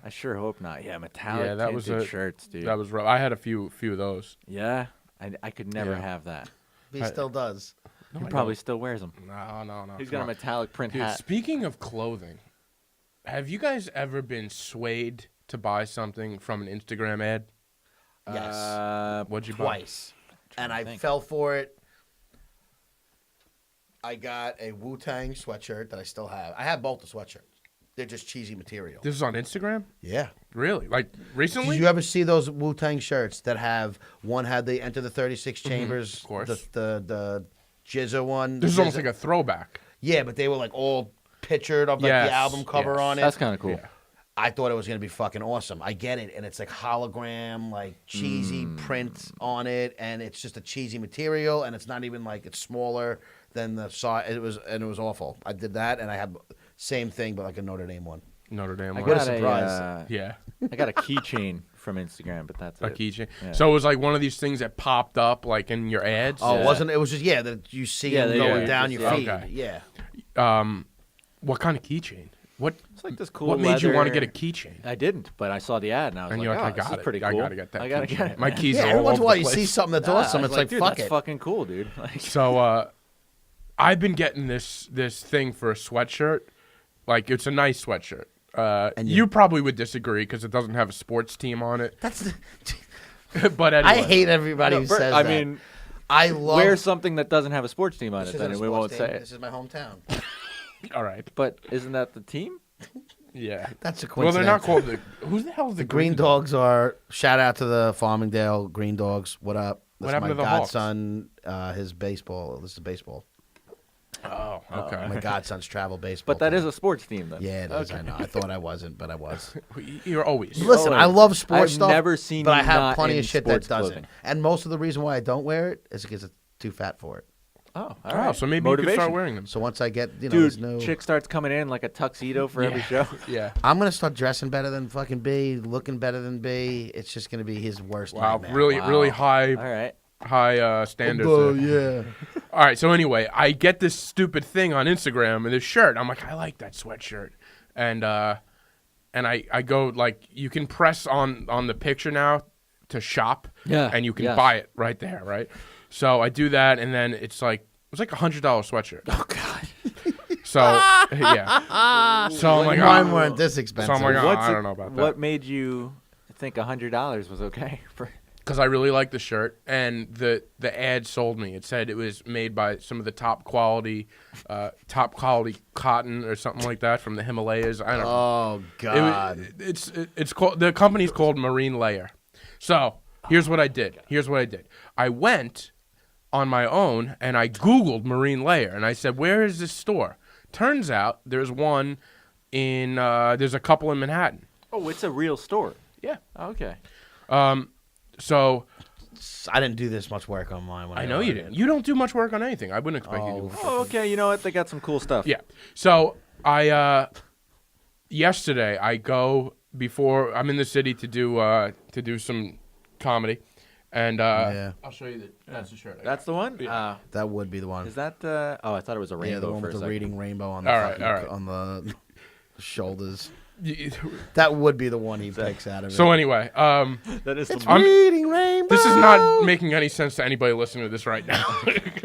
I sure hope not. Yeah, metallic Yeah, that was tinted a- shirts, dude. That was rough. I had a few of those. Yeah, I could never Yeah. have that. He still does. No, He I probably don't. still wears them. No. He's come got a on. metallic print Dude, hat. speaking of clothing, have you guys ever been swayed to buy something from an Instagram ad? Yes. What'd you Twice. And I think. fell for it. I got a Wu-Tang sweatshirt that I still have. I have both the sweatshirts. They're just cheesy material. buy? This is on Instagram? Yeah. Really? Like recently? Did you ever see those Wu-Tang shirts that have one had the Enter the 36 Chambers, of course. the Jizza one? This is almost like a throwback. Yeah, but they were like all pictured of like Yes, the album cover yes. on it. That's kind of cool. Yeah. I thought it was gonna be fucking awesome. I get it, and it's like hologram, like cheesy print on it, and it's just a cheesy material, and it's not even like it's smaller than the size. It was awful. I did that, and I had same thing, but like a Notre Dame one. Notre Dame. I one. What a got surprise. Yeah. I got a keychain from Instagram, but that's A it. keychain. Yeah. So it was like one of these things that popped up like in your ads. Oh, Yeah. it wasn't it? Was just that you see Yeah, them they- going yeah, down just- your yeah. feed. Okay. Yeah. What kind of keychain? What It's like this cool. What made you want to get a leather- keychain? I didn't, but I saw the ad and I was And like, you're like, oh, I this got is it. pretty I cool. gotta get that. I gotta keychain. get it. My keys Yeah, are every all once in a over while the you place. see something that's Ah, I awesome. was It's like, dude, fuck that's it. fucking cool, dude. Like, So I've been getting this thing for a sweatshirt. Like it's a nice sweatshirt. And You probably would disagree because it doesn't have a sports team on it. That's But anyway, I hate everybody who Bert, says I that. mean, I love. Wear something that doesn't have a sports team on This it, isn't then a we won't sports say team. it. This is my hometown. All right. But isn't that the team? Yeah. That's a Well, coincidence. they're not called the. Who the hell is the Green Dogs are. Shout out to the Farmingdale Green Dogs. What up? What That's happened my to the Hawks? godson. His baseball. This is baseball. Oh, okay. My godson's travel baseball. But that team. is a sports team, then. Yeah, it is. Okay. I know. I thought I wasn't, but I was. You're always. Listen, I love sports I've stuff. never seen but you I have not plenty in of shit that sports doesn't. clothing. And most of the reason why I don't wear it is because it's too fat for it. Oh, all Oh, right. so maybe Motivation. you can start wearing them. So once I get, this Dude, new, chick starts coming in like a tuxedo for every show. Yeah. I'm gonna start dressing better than fucking B, looking better than B. It's just gonna be his worst. Wow. nightmare. Really, really All high right. standards. Oh, there. yeah. All right. So anyway, I get this stupid thing on Instagram and this shirt. I'm like, I like that sweatshirt, and I go like, you can press on the picture now to shop. Yeah, And you can yes. buy it right there. Right. So I do that, and then it's like $100 sweatshirt. Oh, God. So yeah. So I'm like, Mine oh. weren't this expensive. So I'm like, oh, What's I it- don't know about that. What made you think $100 was okay? Because I really like the shirt, and the ad sold me. It said it was made by some of the top quality cotton or something like that from the Himalayas. I don't know. Oh God. It's called, the company's called Marine Layer. So here's what I did. I went on my own and I Googled Marine Layer, and I said, where is this store? Turns out there's one there's a couple in Manhattan. Oh, it's a real store. Yeah. Okay. So I didn't do this much work on mine. When I know you ordered didn't. it. You don't do much work on anything. I wouldn't expect you to. Do Oh, okay. You know what? They got some cool stuff. Yeah. So I yesterday I go before I'm in the city to do some comedy, and Yeah. I'll show you that's the shirt. That's the one? Yeah. That would be the one. Is that the... Oh, I thought it was a rainbow Yeah, the one for with a the second. reading rainbow on the All right, fucking- all right. on the shoulders. Y- That would be the one he picks out of it. So anyway, That is it's the... reading rainbow. this is not making any sense to anybody listening to this right now.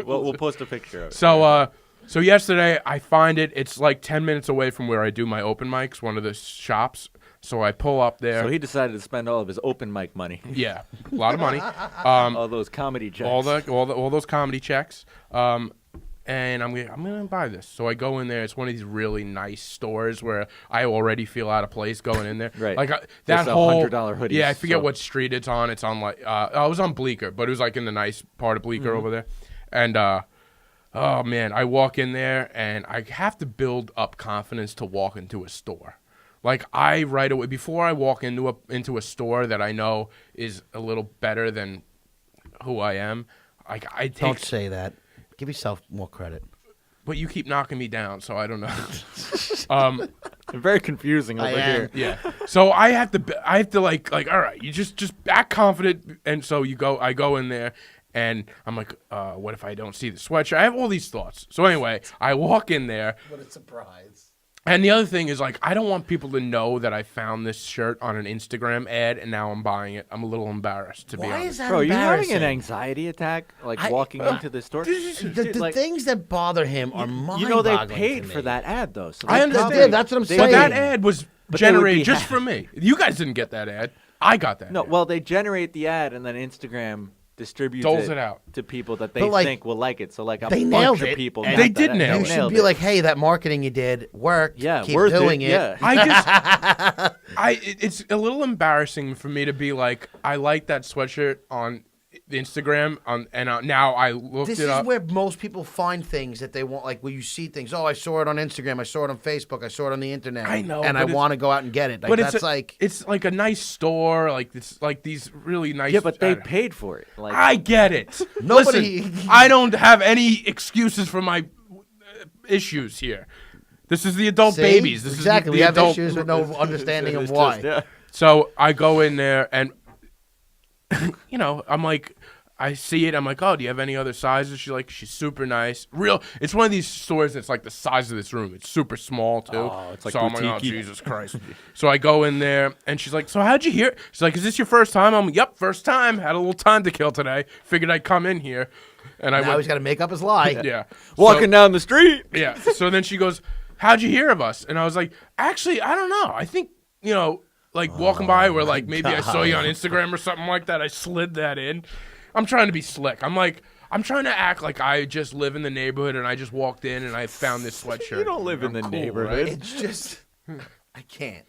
Well, we'll post a picture of it. So yesterday I find it. It's like 10 minutes away from where I do my open mics, one of the shops. So I pull up there. So he decided to spend all of his open mic money. Yeah, a lot of money. All those comedy checks. all those comedy checks. And I'm gonna buy this. So I go in there. It's one of these really nice stores where I already feel out of place going in there. Right. Like They that sell whole $100 hoodies, Yeah, I forget so- what street it's on. It's on like I was on Bleecker, but it was like in the nice part of Bleecker over there. And oh man, I walk in there and I have to build up confidence to walk into a store. Like I right away before I walk into a store that I know is a little better than who I am. Like I take. Don't say that. Give yourself more credit. But you keep knocking me down, so I don't know. Very confusing over I am. here. Yeah. So I have to like all right, you just act confident, and so I go in there, and I'm like, what if I don't see the sweatshirt? I have all these thoughts. So anyway, I walk in there. What a surprise. And the other thing is, like, I don't want people to know that I found this shirt on an Instagram ad and now I'm buying it. I'm a little embarrassed, to be Why honest. is that Bro, are you having embarrassing? an anxiety attack? Like walking into the store? The Like, things that bother him are mind-boggling. you know they to paid me. for that ad, though. So I they understand. probably- That's what I'm they- But saying. that ad was But they would generated be just happy. for me. You guys didn't get that ad. I got that No, ad. well, they generate the ad and then Instagram distributes Doles it out. to people that they But, like, think will like it. So like a they bunch nailed of it, people. and got They that did ad. nail You it. should Nailed be it. like, hey, that marketing you did worked. Yeah, Keep worth doing it. it. Yeah. I just, it's a little embarrassing for me to be like, I like that sweatshirt on Instagram, and now I looked This it is up. where most people find things that they want, like where you see things. Oh, I saw it on Instagram. I saw it on Facebook. I saw it on the internet. I know, and but I it's- want to go out and get it. Like, but that's it's like a nice store, like it's like these really nice. Yeah, but they I- paid for it. Like I get it. Nobody- Listen, I don't have any excuses for my issues here. This is the adult See? babies. This exactly. is We the have adult. issues with no understanding of It's why. just- yeah. So I go in there and, you know, I'm like, I see it. I'm like, oh, do you have any other sizes? She's super nice. It's one of these stores that's like the size of this room. It's super small too. Oh, it's like so I'm like, oh, boutique-y. Jesus Christ. So I go in there and she's like, so how'd you hear? She's like, is this your first time? I'm like, yep, first time. Had a little time to kill today. Figured I'd come in here. And I Now went, he's got to make up his lie. yeah. Walking down the street. Yeah. So then she goes, how'd you hear of us? And I was like, actually, I don't know. I think, you know, like walking by where like maybe I saw you on Instagram or something like that. I slid that in. I'm trying to be slick. I'm like, I'm trying to act like I just live in the neighborhood and I just walked in and I found this sweatshirt. You don't live in the Cool, neighborhood. right? It's just, I can't.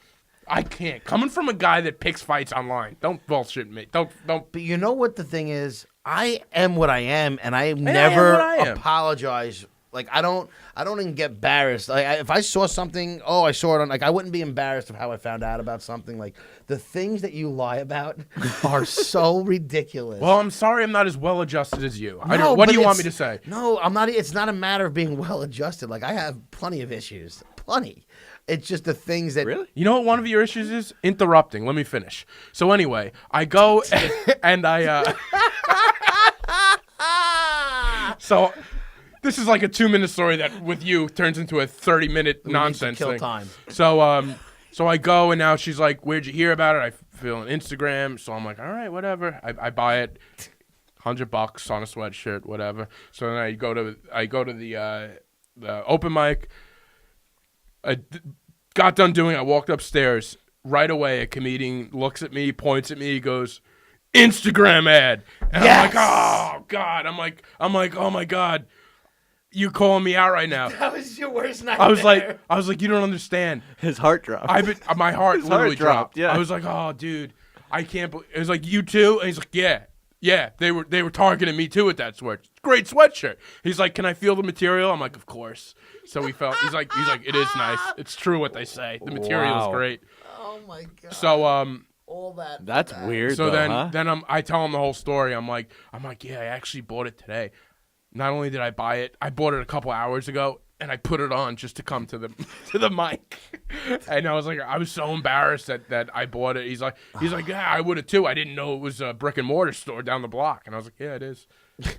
I can't. Coming from a guy that picks fights online, don't bullshit me. Don't. But you know what the thing is? I am what I am, and I I am never what I am. apologize. Like I don't even get embarrassed. Like if I saw something, I saw it on. Like I wouldn't be embarrassed of how I found out about something. Like the things that you lie about are so ridiculous. Well, I'm sorry, I'm not as well adjusted as you. No, What do but you want me it's- to say? No, I'm not. It's not a matter of being well adjusted. Like I have plenty of issues, plenty. It's just the things that Really? You know what one of your issues is? Interrupting. Let me finish. So anyway, I go and I. So this is like a 2-minute story that with you turns into a 30-minute nonsense kill thing. time. So I go and now she's like, "Where'd you hear about it?" I feel on Instagram. So I'm like, "All right, whatever." I buy it, $100 on a sweatshirt, whatever. So then I go to the open mic. I got done doing it. I walked upstairs. Right away, a comedian looks at me, points at me, he goes, "Instagram ad." And Yes! I'm like, "Oh God." I'm like, "Oh my God. You calling me out right now." That was your worst nightmare. I was like, "You don't understand." His heart dropped. My heart His literally heart dropped, yeah. I was like, "Oh, dude, I can't believe." It was like, "You too?" And he's like, "Yeah, they were targeting me too with that sweatshirt. Great sweatshirt." He's like, "Can I feel the material?" I'm like, "Of course." So we felt. He's like, "It is nice. It's true what they say. The material is Wow. great." Oh my god. So all that. That's weird. so though, then I tell him the whole story. I'm like, "Yeah, I actually bought it today. Not only did I buy it, I bought it a couple hours ago, and I put it on just to come to the mic." And I was so embarrassed that I bought it. He's like, "Yeah, I would have too. I didn't know it was a brick and mortar store down the block." And I was like, "Yeah, it is.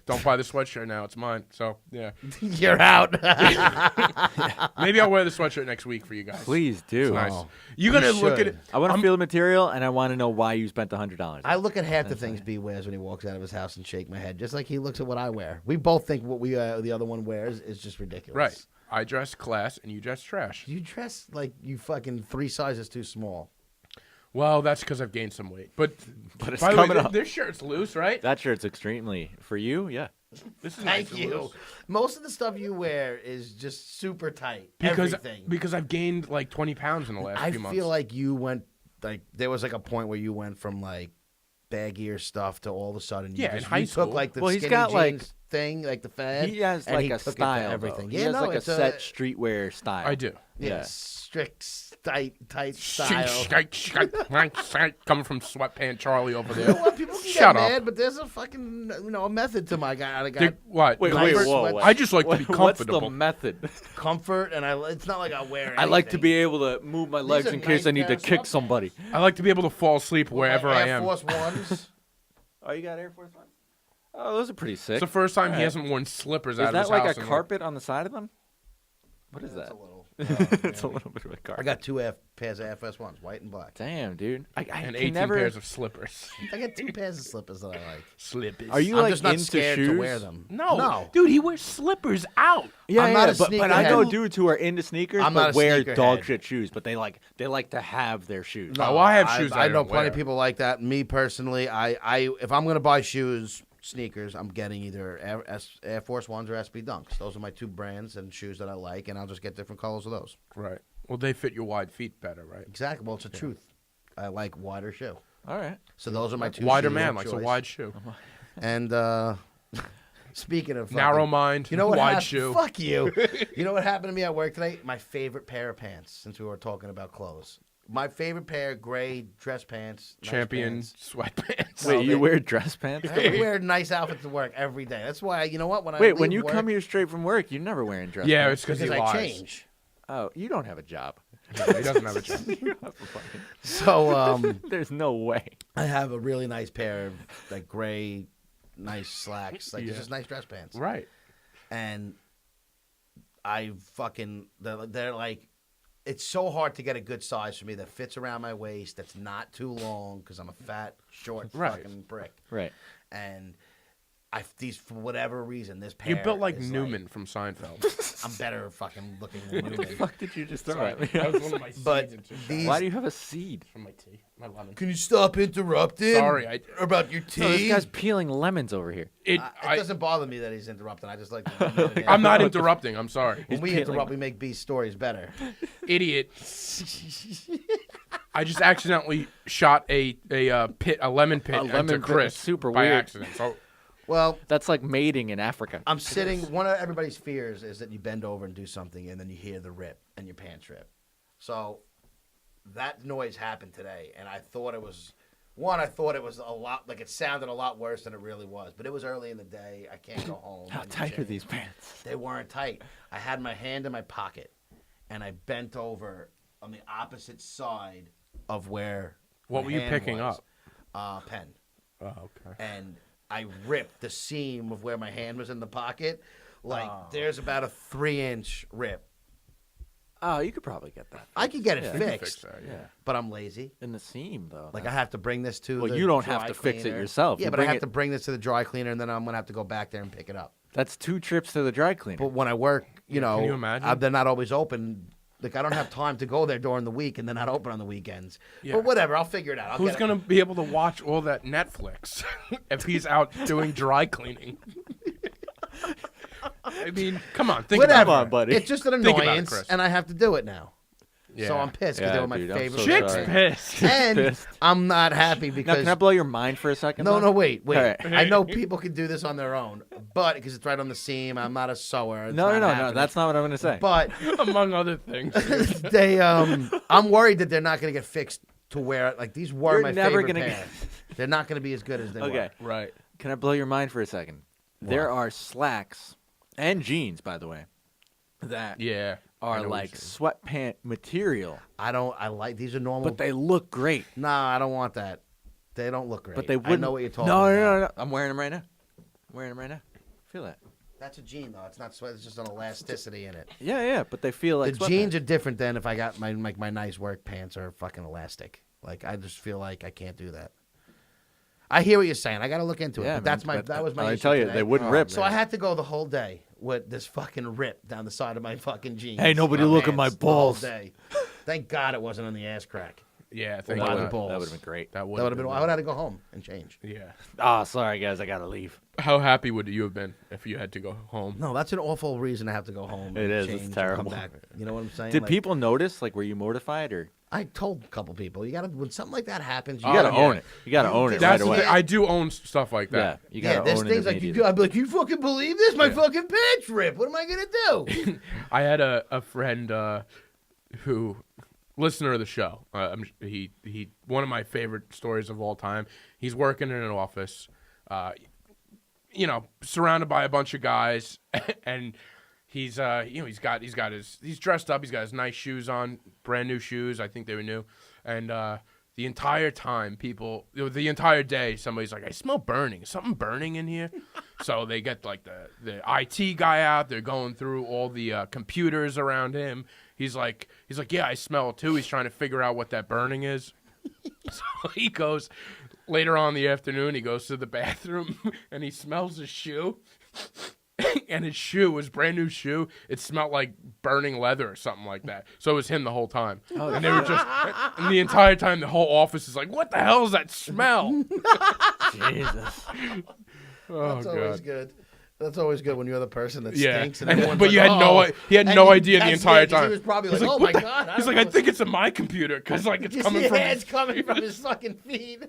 Don't buy the sweatshirt now. It's mine." So yeah, You're out. maybe I'll wear the sweatshirt next week for you guys. Please do. It's nice. Oh. You're gonna You look at should. it. I want to feel the material, and I want to know why you spent $100. I look at half the things B wears when he walks out of his house and shake my head, just like he looks at what I wear. We both think what the other one wears is just ridiculous. Right. I dress class and you dress trash. You dress like you fucking 3 sizes too small. Well, that's because I've gained some weight. But But it's by the way, coming up. this shirt's loose, right? That shirt's extremely for you. Yeah. This is nice Thank and you. loose. Most of the stuff you wear is just super tight. Because Everything. because I've gained like 20 pounds in the last I few months. feel like you went like there was like a point where you went from like baggier stuff to all of a sudden you Yeah, in just, high you school. took like the Well, he's skinny got, like- jeans thing, like the fad. He has and like he a took it to style. everything. Though. Yeah, he has no, like a it's set streetwear style. I do. yeah, Yeah. strict tight style. Coming from sweatpant Charlie over You know there. what? People can Shut get up. mad, but there's a fucking a method to my guy. I got Dick, what? Wait, Nice wait, whoa, sweat- wait. I just like to be What's comfortable. the method? comfort, and it's not like I wear. I like to anything. be able to move my legs are in case nice I need to pair of kick sweatpants. somebody. I like to be able to fall asleep wherever My I Air am. Force Ones. Oh, you got Air Force One? Oh, those are pretty sick. It's the first time he Alright. hasn't worn slippers Is out of that his like house. a in, carpet on the side of them? What is That's that? a little. It's a little bit of a carpet. I got 2 pairs of FS ones, white and black. Damn, dude. I and can 18 never. pairs of slippers. I got 2 pairs of slippers that I like. Slippers. Are you I'm like just not into scared shoes? to wear them. No. Dude, he wears slippers out. Yeah, I'm not a but I know sneakerhead. dudes who are into sneakers I'm but not a wear sneakerhead. dog shit shoes, but they like to have their shoes. No. Oh, I have shoes that I I know don't plenty of wear. people like that. Me personally, I if I'm gonna buy shoes, sneakers, I'm getting either Air Force Ones or SB Dunks. Those are my 2 brands and shoes that I like, and I'll just get different colors of those. Right. Well, they fit your wide feet better, right? Exactly. Well, it's the truth. I like wider shoe. All right. So those are my 2 Wider shoes man of likes a choice. wide shoe. And speaking of Narrow mind, you know what wide happened? shoe. Fuck you. You know what happened to me at work today? My favorite pair of pants, since we were talking about clothes. My favorite pair, gray dress pants. Nice Champion pants. sweatpants. Wait, they- you wear dress pants? I wear nice outfits to work every day. That's why, you know what? When I Wait, when leave you work, come here straight from work, you're never wearing dress Yeah, pants. it's because he because lies. I change. Oh, you don't have a job. No, he doesn't have a job. So There's no way. I have a really nice pair of like gray, nice slacks, like Yeah. just nice dress pants. Right. And I fucking they're like, it's so hard to get a good size for me that fits around my waist. That's not too long because I'm a fat, short Right. fucking prick. Right. And these for whatever reason, this pair. You built like is Newman from Seinfeld. I'm better fucking looking than What Newman. the fuck did you just throw Sorry, at me? that was one of my But seeds. these- Why do you have a seed? From my tea, my lemon. Can you stop interrupting? Sorry, about your tea. No, this guy's peeling lemons over here. It doesn't bother me that he's interrupting. I just like to I'm not interrupting. I'm sorry. When we peeling interrupt, we make B's stories better. Idiot. I just accidentally shot a lemon pit A lemon into pit Chris was super by weird. accident. So Well, That's like mating in Africa. I'm sitting. One of everybody's fears is that you bend over and do something, and then you hear the rip, and your pants rip. So that noise happened today, and I thought it was. I thought it was a lot. Like it sounded a lot worse than it really was. But it was early in the day. I can't go home. How and tight are change. these pants? They weren't tight. I had my hand in my pocket, and I bent over on the opposite side of where. What my were you hand picking was. up? Pen. oh, okay. And I ripped the seam of where my hand was in the pocket. Like there's about a 3-inch rip. Oh, you could probably get that. I could get it Yeah. You can fixed, fix that, Yeah. but I'm lazy. In the seam, though. Like I have to bring this to. Well, the you don't dry have to fix it cleaner. yourself. Yeah, You but I bring have it- to bring this to the dry cleaner, and then I'm gonna have to go back there and pick it up. That's 2 trips to the dry cleaner. But when I work, you know, you imagine? they're not always open. Like I don't have time to go there during the week, and they're not open on the weekends. Yeah. But whatever, I'll figure it out. Who's gonna be able to watch all that Netflix if he's out doing dry cleaning? I mean, come on, think Whatever, about on, buddy. It's just an Think about it, annoyance, Chris. and I have to do it now. it. So I'm pissed because they were my dude, I'm favorite. so Chick's sorry. pissed. And Pissed. I'm not happy Now, because can I blow your mind for a second? no, though? no, wait. All right. I know people can do this on their own, but because it's right on the seam, I'm not a sewer. It's No, not no. happening. That's not what I'm going to say. But Among other things. they, I'm worried that they're not going to get fixed to where like these were You're my never favorite gonna pair. They're not going to be as good as they Okay. were. Right. Can I blow your mind for a second? There are slacks and jeans, by the way, that Yeah. I are know what like you're saying. sweatpant material, I like these are normal. but they look great. Nah, I don't want that. They don't look great. But they I wouldn't. know what you're talking no, about. no, no, no. I'm wearing them right now. I'm wearing them right now. Feel that? That's a jean though. It's not sweat. It's just an elasticity in it. Yeah, yeah. But they feel like The jeans sweatpants. are different than if I got my nice work pants are fucking elastic. Like I just feel like I can't do that. I hear what you're saying. I got to look into it. Yeah, but man, that's my but that was my. I issue tell you, today. they wouldn't rip. So I had to go the whole day with this fucking rip down the side of my fucking jeans. Hey, nobody my look at my pants the whole balls. day. Thank God it wasn't on the ass crack. Yeah. Or Thank by the God. balls. That would have been great. That would That would have been. I would have had to go home and change. Yeah. Oh, sorry, guys. I got to leave. How happy would you have been if you had to go home? No, that's an awful reason to have to go home. It and is. change It's and terrible. Come back. You know what I'm saying? Did Like, people notice? Like, were you mortified or? I told a couple people. You got to when something like that happens. You got to yeah. own it. You got to own it That's right the away. thing. I do own stuff like Yeah, that. you Yeah, got to there's own things it like you. immediately. I'd be like, you fucking believe this? My fucking pants rip. What am I gonna do? I had a friend who, listener of the show. He one of my favorite stories of all time. He's working in an office, surrounded by a bunch of guys, and he's he's dressed up. He's got his nice shoes on, brand new shoes. I think they were new, and the entire the entire day, somebody's like, I smell burning. Is something burning in here? So they get like the IT guy out. They're going through all the computers around him. He's like, yeah, I smell it too. He's trying to figure out what that burning is. So he goes later on in the afternoon. He goes to the bathroom and he smells his shoe. And his shoe, his brand new shoe, it smelled like burning leather or something like that. So it was him the whole time. And they were just, and the entire time, the whole office is like, what the hell is that smell? Jesus. Oh, That's always God. good. That's always good when you're the person that Yeah. stinks. And And- everyone's but like, you had oh. he had And no you- idea the that's entire it, 'cause time. He was probably He's like, oh "What my the-" God. He's like, I think it's in my computer because like it's coming from it's his. coming from his fucking feet.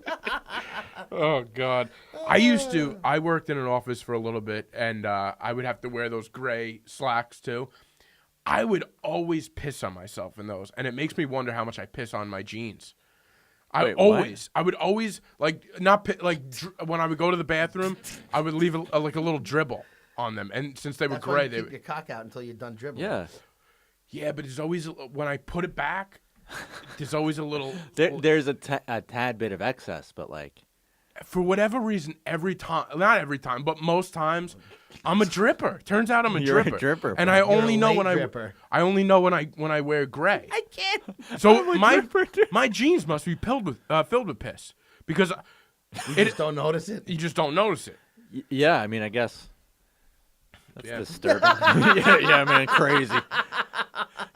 Oh God! I worked in an office for a little bit, and I would have to wear those gray slacks too. I would always piss on myself in those, and it makes me wonder how much I piss on my jeans. I Wait, what? would always like not when I would go to the bathroom, I would leave a little dribble on them, and since they were That's why gray, you they keep your cock out until you're done dribbling. Yeah. but there's always when I put it back, there's always a little. There's a tad bit of excess, but like. For whatever reason, not every time, but most times, I'm a dripper. Turns out I'm a You're a dripper. dripper, and bro. I You're only a know late when dripper. I only know when I wear gray. I can't. So I'm a dripper, too. my jeans must be filled with piss because You just don't notice it. you just don't notice it. Yeah, I mean, I guess that's Yeah. disturbing. yeah, man,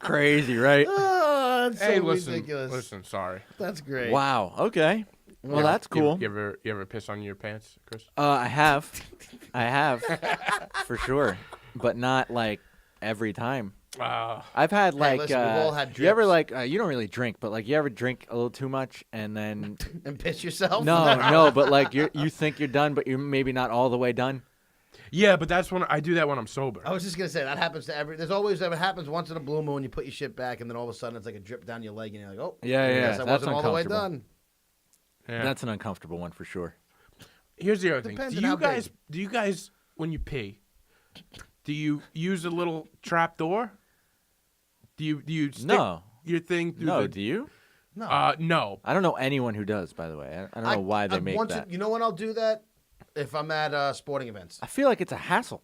crazy, right? Oh, that's Hey, so listen, ridiculous. listen. Sorry. That's great. Wow. Okay. Well, Yeah. that's cool. You ever piss on your pants, Chris? I have, for sure, but not like every time. I've had like listen, we've all had you ever drips. like you don't really drink, but like you ever drink a little too much and then And piss yourself? no, but like you think you're done, but you're maybe not all the way done. Yeah, but that's when I do that when I'm sober. I was just gonna say that happens to there's always it happens once in a blue moon. You put your shit back, and then all of a sudden it's like a drip down your leg, and you're like, oh, Yeah, I yeah, guess I that's wasn't all the way uncomfortable. done. Yeah. That's an uncomfortable one for sure. Here's the other thing. Depends Do on how you guys when you pee, do you use a little trap door? Do you stick No. your thing through No, the do you? No, no. I don't know anyone who does. By the way, I don't know why they make that. You know when I'll do that? If I'm at sporting events. I feel like it's a hassle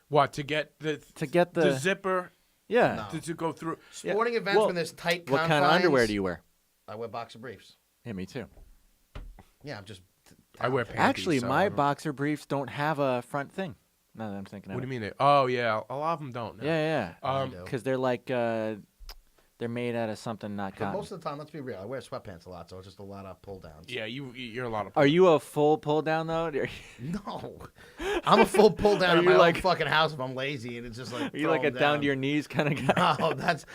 What to get the zipper yeah. No. to go through? Sporting events Well, when there's tight What kind of underwear do you wear? I wear boxer briefs. Yeah, me too. Yeah, I'm just. I wear panties. Actually, so I my don't- boxer briefs don't have a front thing. Now that I'm thinking of What it. do you mean? Oh yeah, a lot of them don't. No. Yeah, I do. because they're like they're made out of something not But cotton. most of the time, let's be real. I wear sweatpants a lot, so it's just a lot of pull downs. Yeah, you're a lot of. Are you a full pull down though? No, I'm a full pull down Are in you my like- own fucking house if I'm lazy, and it's just like. Are you like a down to your knees kind of guy? No, that's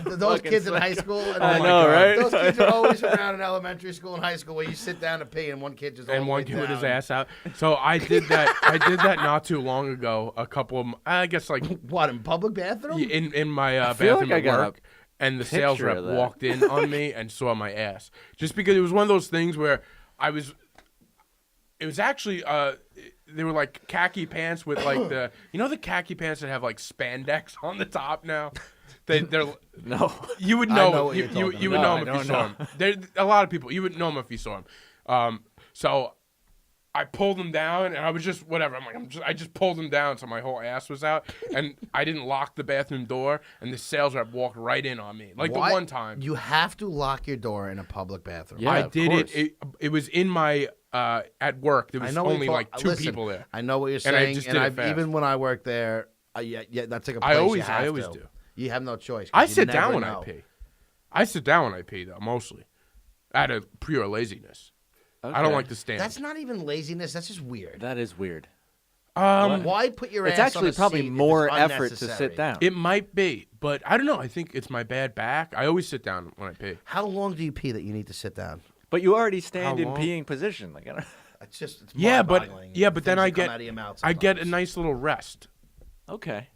those Fucking kids in psycho. high school. And I oh my know, God, right? Those kids are always around in elementary school and high school where you sit down to pee, and one kid just all and the one way kid with his down. ass out. So I did that. I did that not too long ago. A couple of, I guess like What in public bathroom? in my feel bathroom like I at got a work, and the sales picture rep of that. walked in on me and saw my ass, just because it was one of those things where I was. It was actually they were like khaki pants with like the the khaki pants that have like spandex on the top now. They're No. you would I know, know what you're you talking would about. know No, him I if you don't saw him. There a lot of people you would know him if you saw him. So I pulled him down and I was just whatever. I just pulled him down so my whole ass was out and I didn't lock the bathroom door and the sales rep walked right in on me like Why- the one time. You have to lock your door in a public bathroom. Yeah, I of did course. it was in my at work. There I was know what only you're like talk- two listen, people there. I know what you're And I saying, just and did it I've, fast. even when I worked there, yeah, that's like a I place always you have to. do. You have no choice. 'cause I you sit down never when know. I pee. I sit down when I pee though, mostly. Out of pure laziness. I don't Okay. like to stand. That's not even laziness. That's just weird. That is weird. Why put your It's ass actually on a probably seat if it's more effort to unnecessary? sit down. It might be, but I don't know. I think it's my bad back. I always sit down when I pee. How long do you pee that you need to sit down? But you already stand How in long? peeing position. Like, I don't... It's Yeah, but mind-boggling, yeah, the but then things I that come get out of your mouth I get a sometimes. nice little rest. Okay.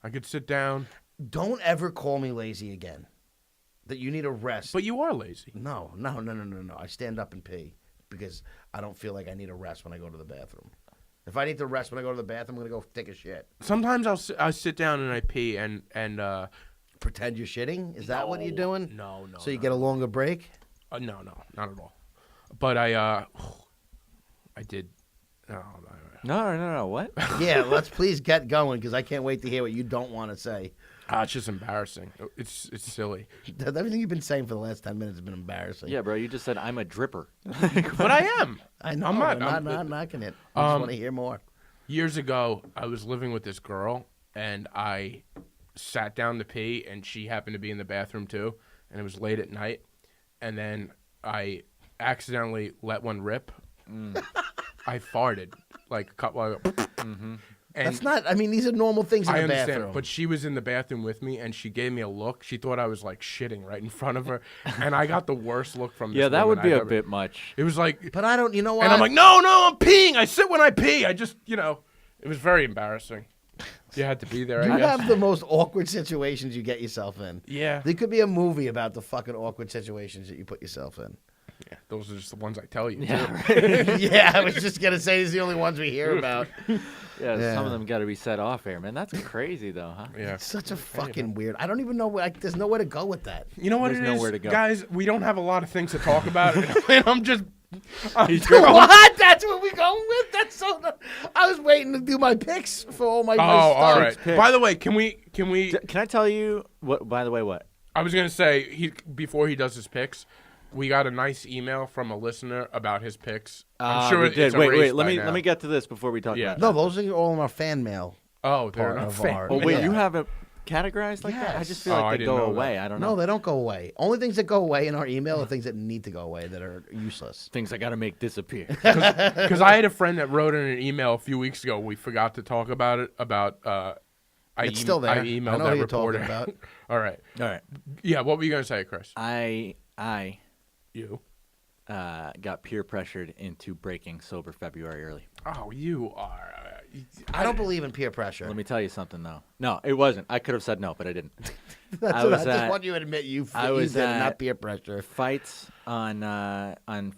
I could sit down, Don't ever call me lazy again. That you need a rest. but you are lazy. No. I stand up and pee because I don't feel like I need a rest when I go to the bathroom. If I need to rest when I go to the bathroom, I'm gonna go take a shit. Sometimes I'll sit down and I pee and Pretend you're shitting? Is that what you're doing? No. So you no. get a longer break? No, not at all. But I did. No. What? Yeah, let's please get going because I can't wait to hear what you don't want to say. It's just embarrassing. It's silly. Everything you've been saying for the last 10 minutes has been embarrassing. Yeah, bro. You just said I'm a dripper. But I am. I know. I'm not- I'm not knocking it. I just want to hear more. Years ago, I was living with this girl, and I sat down to pee, and she happened to be in the bathroom too, and it was late at night, and then I accidentally let one rip. I farted like a couple. And That's not. I mean, these are normal things in I the understand, bathroom. but she was in the bathroom with me, and she gave me a look. She thought I was like shitting right in front of her, and I got the worst look from this Yeah, that woman would be I've a ever- bit much. It was like, But I don't. You know what? and I'm like, no, I'm peeing. I sit when I pee. I just, it was very embarrassing. You had to be there, you I guess. have the most awkward situations you get yourself in. Yeah. There could be a movie about the fucking awkward situations that you put yourself in. Yeah, those are just the ones I tell you. Yeah, too. right. Yeah, I was just gonna say these are the only ones we hear about. Yeah, some of them got to be set off air, man. That's crazy, though, huh? Yeah. It's such a fucking weird. I don't even know. There's nowhere to go with that. You know what There's it is, nowhere to go. guys? We don't have a lot of things to talk about, and I'm just. What? That's what we going with? That's so. I was waiting to do my picks for all my. Oh, my all stuff. right. pick. By the way, can we? Can I tell you what? By the way, what? I was gonna say before he does his picks. we got a nice email from a listener about his picks. I'm sure we it's did. erased Wait. by Let me get to this before we talk Yeah. about No, that. those are all in our fan mail. Oh, they're part not of fair. our- Oh wait, Yeah. you have it categorized like that? I Yes. just feel Oh, I like they didn't go know that. away. I don't know. No, they don't go away. Only things that go away in our email are things that need to go away that are useless. Things I got to make disappear. Because I had a friend that wrote in an email a few weeks ago. We forgot to talk about it. It's still there. I I emailed know that who you're reporter. talking about. All right. All right. Yeah. What were you gonna say, Chris? I You. got peer pressured into breaking sober February early. Oh, you are. I don't believe in peer pressure. Let me tell you something though. No, it wasn't. I could have said no, but I didn't. That's I what was I just at- want you to admit you I you was did it, at- not peer pressure. Fights on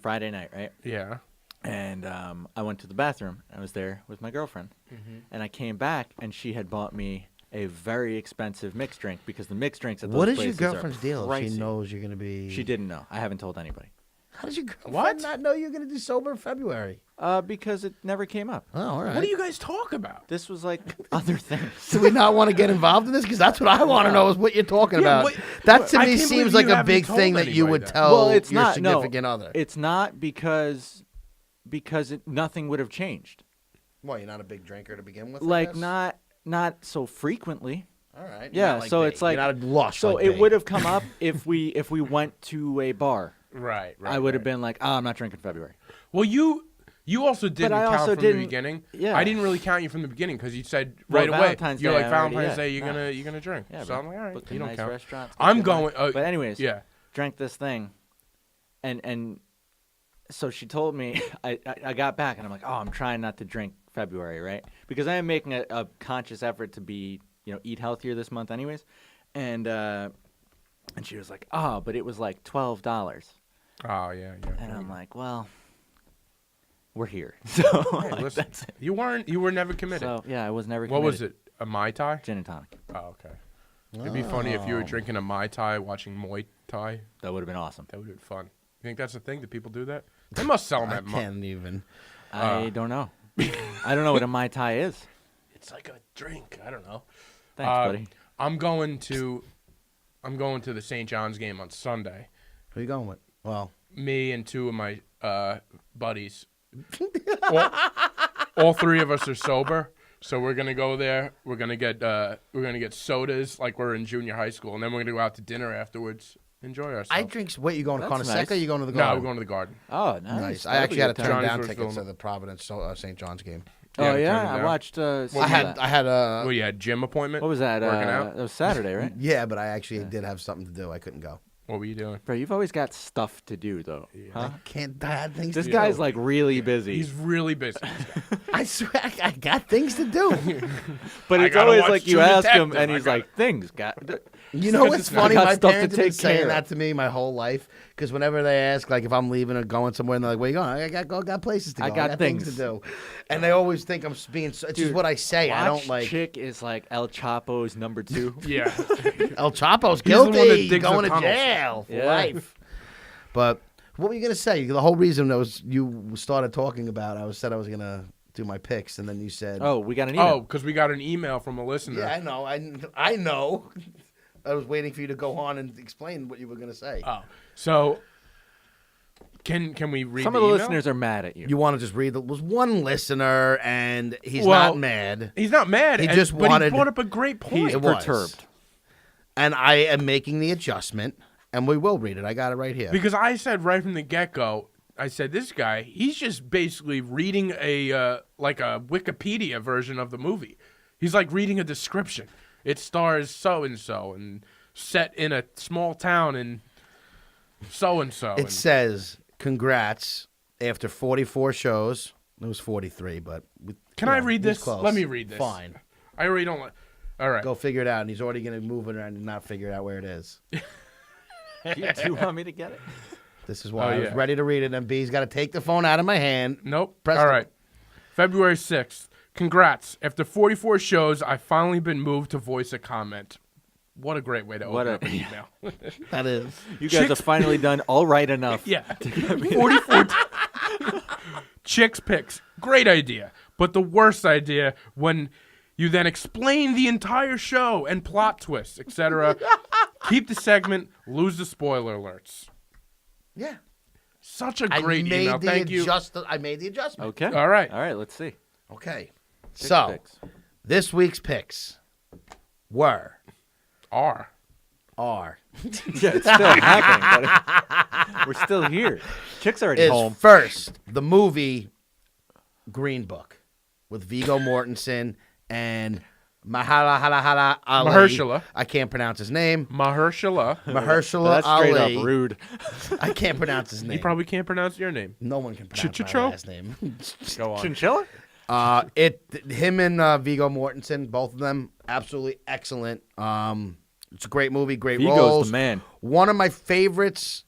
Friday night, right? Yeah. And I went to the bathroom. I was there with my girlfriend, and I came back, and she had bought me a very expensive mixed drink because the mixed drinks at those What is your places are girlfriend's deal? If she pricey. knows you're going to be. She didn't know. I haven't told anybody. How does your girlfriend What? not know you're going to do sober in February? Because it never came up. Oh, all right. What do you guys talk about? This was like other things. Do we not want to get involved in this? Because that's what I want to know is what you're talking Yeah, about. what- that to I me can't seems believe like you a haven't big told thing that you anybody would that. tell Well, it's your not significant no. other. It's not because nothing would have changed. Well, you're not a big drinker to begin with. I Like guess? not so frequently. All right. Yeah, Not like so me. it's like you're not a lush. So like it me. would have come up if we went to a bar. Right. I would have been like, oh, I'm not drinking February. Well, you also didn't I count also from didn't- the beginning. yeah. I didn't really count you from the beginning because you said Well, right away. Valentine's You're Day, like I already- Valentine's yeah, Day. You're no. gonna drink. Yeah, so bro. I'm like, all right, Booked you in don't nice count. restaurants, I'm good wine. going. But anyways, Yeah. drank this thing, and so she told me. I got back and I'm like, oh, I'm trying not to drink February, right? Because I am making a conscious effort to be, eat healthier this month, anyways. And she was like, oh, but it was like $12. Oh yeah. And I'm like, well, we're here. So Hey, like, listen, that's it. you were never committed. So yeah, I was never. What was committed. it? A Mai Tai? Gin and tonic. Oh, okay. It'd be funny if you were drinking a Mai Tai, watching Muay Thai. That would have been awesome. That would have been fun. You think that's a thing? Do people do that? They must sell them I at can't even. I don't know. I don't know what a Mai Tai is. It's like a drink. I don't know. Thanks, buddy. I'm going to the St. John's game on Sunday. Who are you going with? Well, Me and two of my buddies. all three of us are sober, so we're gonna go there. We're gonna get sodas like we're in junior high school, and then we're gonna go out to dinner afterwards. Enjoy ourselves. I drink. Wait, you going to That's Coneseca? nice. Or you going to the No, garden? we're going to the garden. Oh, nice. Nice. I That'll actually be had a to good turn time. down John's tickets was to the Providence St. John's game. Oh Yeah, yeah, turned it I down. watched. I had a. Well, you had gym appointment. What was that? Working out? That was Saturday, right? Yeah, but I actually did have something to do. I couldn't go. What were you doing? Bro, you've always got stuff to do, though. Huh? I can't. I had things. This to guy's do. like really busy. He's really busy. I swear, I got things to do. but I it's gotta always watch like you True ask him, Detective. and I he's gotta- like, "Things got." You know what's funny? got My stuff to parents have been take saying care that of. to me my whole life. Because whenever they ask, like, if I'm leaving or going somewhere, and they're like, "Where you going?" I got places to go. I got things to things. do, and they always think I'm being. It's just what I say. I don't Watch like. Chick is like El Chapo's number 2. Yeah. El Chapo's He's the one that guilty. digs the Going to tunnels. jail for Yeah. life. But what were you gonna say? The whole reason that was you started talking about. I said I was gonna do my picks, and then you said, Oh, we got an email. Oh, because we got an email from a listener. "Yeah, I know. I know." I was waiting for you to go on and explain what you were gonna say. Oh, so can we read Some the of the email? listeners are mad at you. You want to just read? There was one listener, and he's Well, not mad. He's not mad. He and- just but wanted- he brought up a great point. He's It was. perturbed. And I am making the adjustment, and we will read it. I got it right here. Because I said right from the get-go, I said, this guy, he's just basically reading a Wikipedia version of the movie. He's like reading a description. It stars so-and-so and set in a small town in so-and-so. It says, "Congrats! After 44 shows, it was 43, but Can I read he's this? close. Let me read this. Fine, I already don't like... All right. go figure it out." And he's already going to move it around and not figure out where it is. Do you want me to get it? This is why Oh, I was yeah. ready to read it, and B's got to take the phone out of my hand. Nope. Press All the- right. February 6th. Congrats. After 44 shows, I've finally been moved to voice a comment. What a great way to open up an email. That is. You guys have finally done all right enough. Yeah. 44. Chick's picks. Great idea. But the worst idea when you then explain the entire show and plot twists, etc. Keep the segment, lose the spoiler alerts. Yeah. Such a great email. Thank you. I made the adjustment. Okay. All right. All right. Let's see. Okay. Chick So, picks. this week's picks were R. are Yeah, it's still happening, but we're still here. Chick's already is home. first the movie Green Book with Viggo Mortensen and Mahershala Ali. Mahershala. I can't pronounce his name. Mahershala. Mahershala That's straight Ali. up rude. I can't pronounce his name. You probably can't pronounce your name. No one can pronounce my Chichicho? last name. Go on. Chinchilla? Him and Viggo Mortensen, both of them, absolutely excellent. It's a great movie, great Viggo's roles. the man. One of my favorites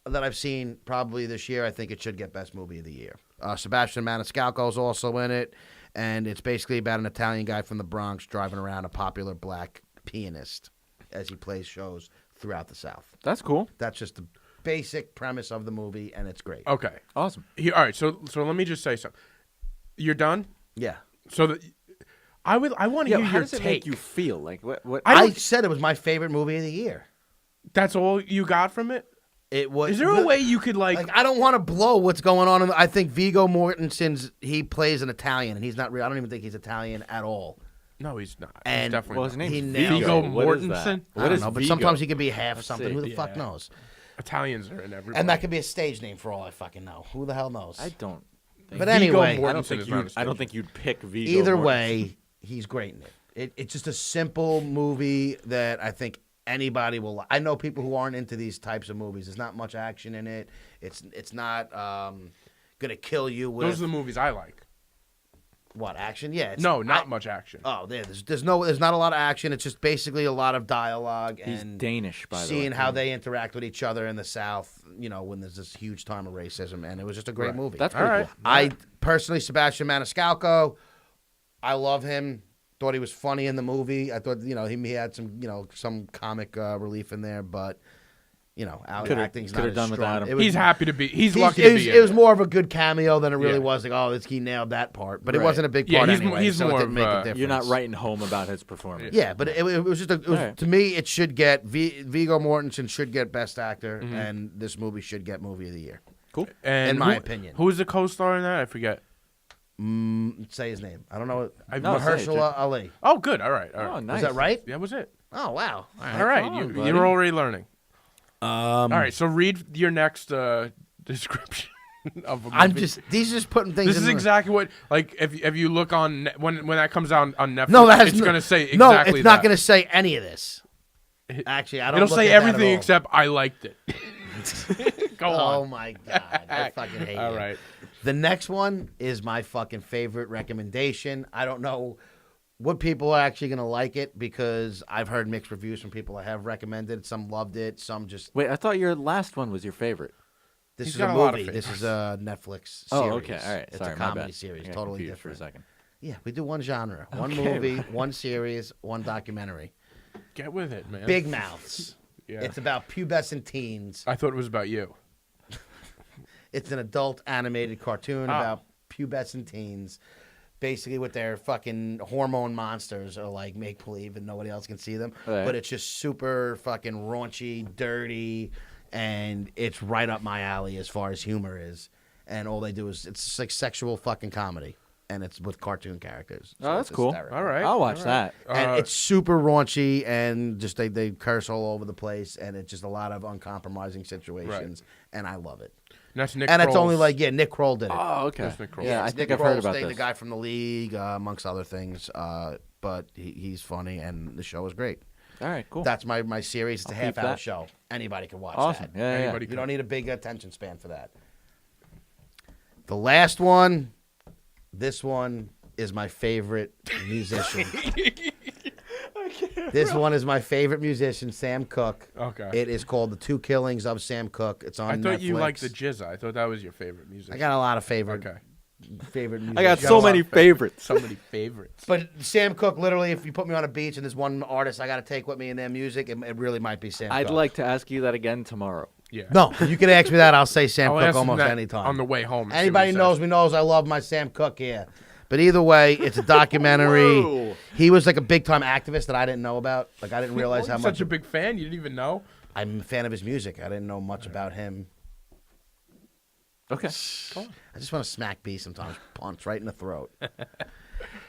that I've seen probably this year. I think it should get Best Movie of the Year. Sebastian Maniscalco is also in it, and it's basically about an Italian guy from the Bronx driving around a popular black pianist as he plays shows throughout the South. That's cool. That's just the basic premise of the movie, and it's great. Okay. Awesome. All right. So let me just say something. You're done. Yeah. So I want to Yeah, hear how your does it take. make you feel? Like what? I said it was my favorite movie of the year. That's all you got from it. It was. Is there a way you could like? I don't want to blow what's going on. I think Viggo Mortensen's he plays an Italian, and he's not real. I don't even think he's Italian at all. No, he's not. And- he's definitely Well, his not. name's He nailed Viggo. it. What is that? Mortensen? I What don't is know, but Viggo? sometimes he could be half Let's something. see. Who the Yeah. fuck knows? Italians are in everybody. And that could be a stage name for all I fucking know. Who the hell knows? I don't. Think But Viggo anyway, Mortensen I don't think is not a you. stage I don't name. think you'd pick Viggo. Either Mortensen. way, he's great in it. It's just a simple movie that I think anybody will. I know people who aren't into these types of movies. There's not much action in it. It's not gonna kill you with Those are the movies I like. what action? Yeah. No, not much action. Oh, there's not a lot of action. It's just basically a lot of dialogue He's and Danish, by the way. seeing how they interact with each other in the South. You know, when there's this huge time of racism, and it was just a great Right. movie. That's All pretty right. cool. I personally, Sebastian Maniscalco, I love him. Thought he was funny in the movie. I thought, he had some comic relief in there, but acting's not Could've as done strong. without him. It was- He's happy to be. He's he's- lucky it to was, be. it was more of a good cameo than it really Yeah. was. Like, he nailed that part, but it Right. wasn't a big Yeah, part he's anyway. he's so more it didn't of make a a- difference. You're not writing home about his performance. Yeah, but it was just Alright. to me, it should get Viggo Mortensen should get Best Actor, and this movie should get Movie of the Year. Cool. And in my opinion. Who was the co-star in that? I forget. Say his name. I don't know. No, say it, Mahershala Ali. Oh, good. All right. All right. Oh, nice. Is that right? That was it. Oh wow. All right. on, buddy. You're already learning. All right. So read your next description of a movie. I'm just. These are just putting things. This in is exactly what, like, if you look on when that comes out on Netflix, No, that has it's no- gonna say exactly No, it's not that. going to say any of this. Actually, I don't. It'll look say at that at everything all. except I liked it. Go Oh on. my god, I fucking hate All you. right. The next one is my fucking favorite recommendation. I don't know what people are actually going to like it because I've heard mixed reviews from people I have recommended. Some loved it, some just. Wait, I thought your last one was your favorite. This He's is got a a lot of movie. This is favorites. a Netflix series. Oh, okay. All right. It's Sorry, a my comedy bad. series, I got totally confused different. for a second. Yeah, we do one genre, one Okay. movie, one series, one documentary. Get with it, man. Big Mouths. Yeah. It's about pubescent teens. I thought it was about you. It's an adult animated cartoon Ah. about pubescent teens, basically with their fucking hormone monsters or like make believe and nobody else can see them. Right. But it's just super fucking raunchy, dirty, and it's right up my alley as far as humor is. And all they do is it's just like sexual fucking comedy, and it's with cartoon characters. So Oh, that's it's cool. hysterical. All right. I'll watch all that. right. And it's super raunchy, and just they curse all over the place, and it's just a lot of uncompromising situations, and I love it. And that's Nick And it's only Kroll's- like Nick Kroll did it. Oh, okay. That's Nick Kroll. Yeah, I it's think Nick I've heard Kroll, about the this. guy from the league, amongst other things. But he's funny, and the show is great. All right, cool. That's my series. It's a I'll keep half-hour that. show. Anybody can watch Awesome. that. Yeah, yeah, Anybody yeah. You don't need a big attention span for that. The last one, this one is my favorite musician. This one is my favorite musician, Sam Cooke. Okay. It is called The Two Killings of Sam Cooke. It's on I thought Netflix. you liked the Jizza. I thought that was your favorite music. I got a lot of favorite Okay. musicians. I got so many favorites. So many favorites. But Sam Cooke, literally, if you put me on a beach and there's one artist I got to take with me in their music, it really might be Sam I'd Cooke. like to ask you that again tomorrow. Yeah. No, you can ask me that. I'll say Sam I'll Cooke ask him almost that anytime. on the way home. and see Anybody what he knows says. me knows I love my Sam Cooke here. But either way, it's a documentary. Whoa. He was like a big time activist that I didn't know about. Like I didn't realize Oh, how you're much. such a big fan. You didn't even know. I'm a fan of his music. I didn't know much about him. Okay. I just want to smack B sometimes, punch right in the throat.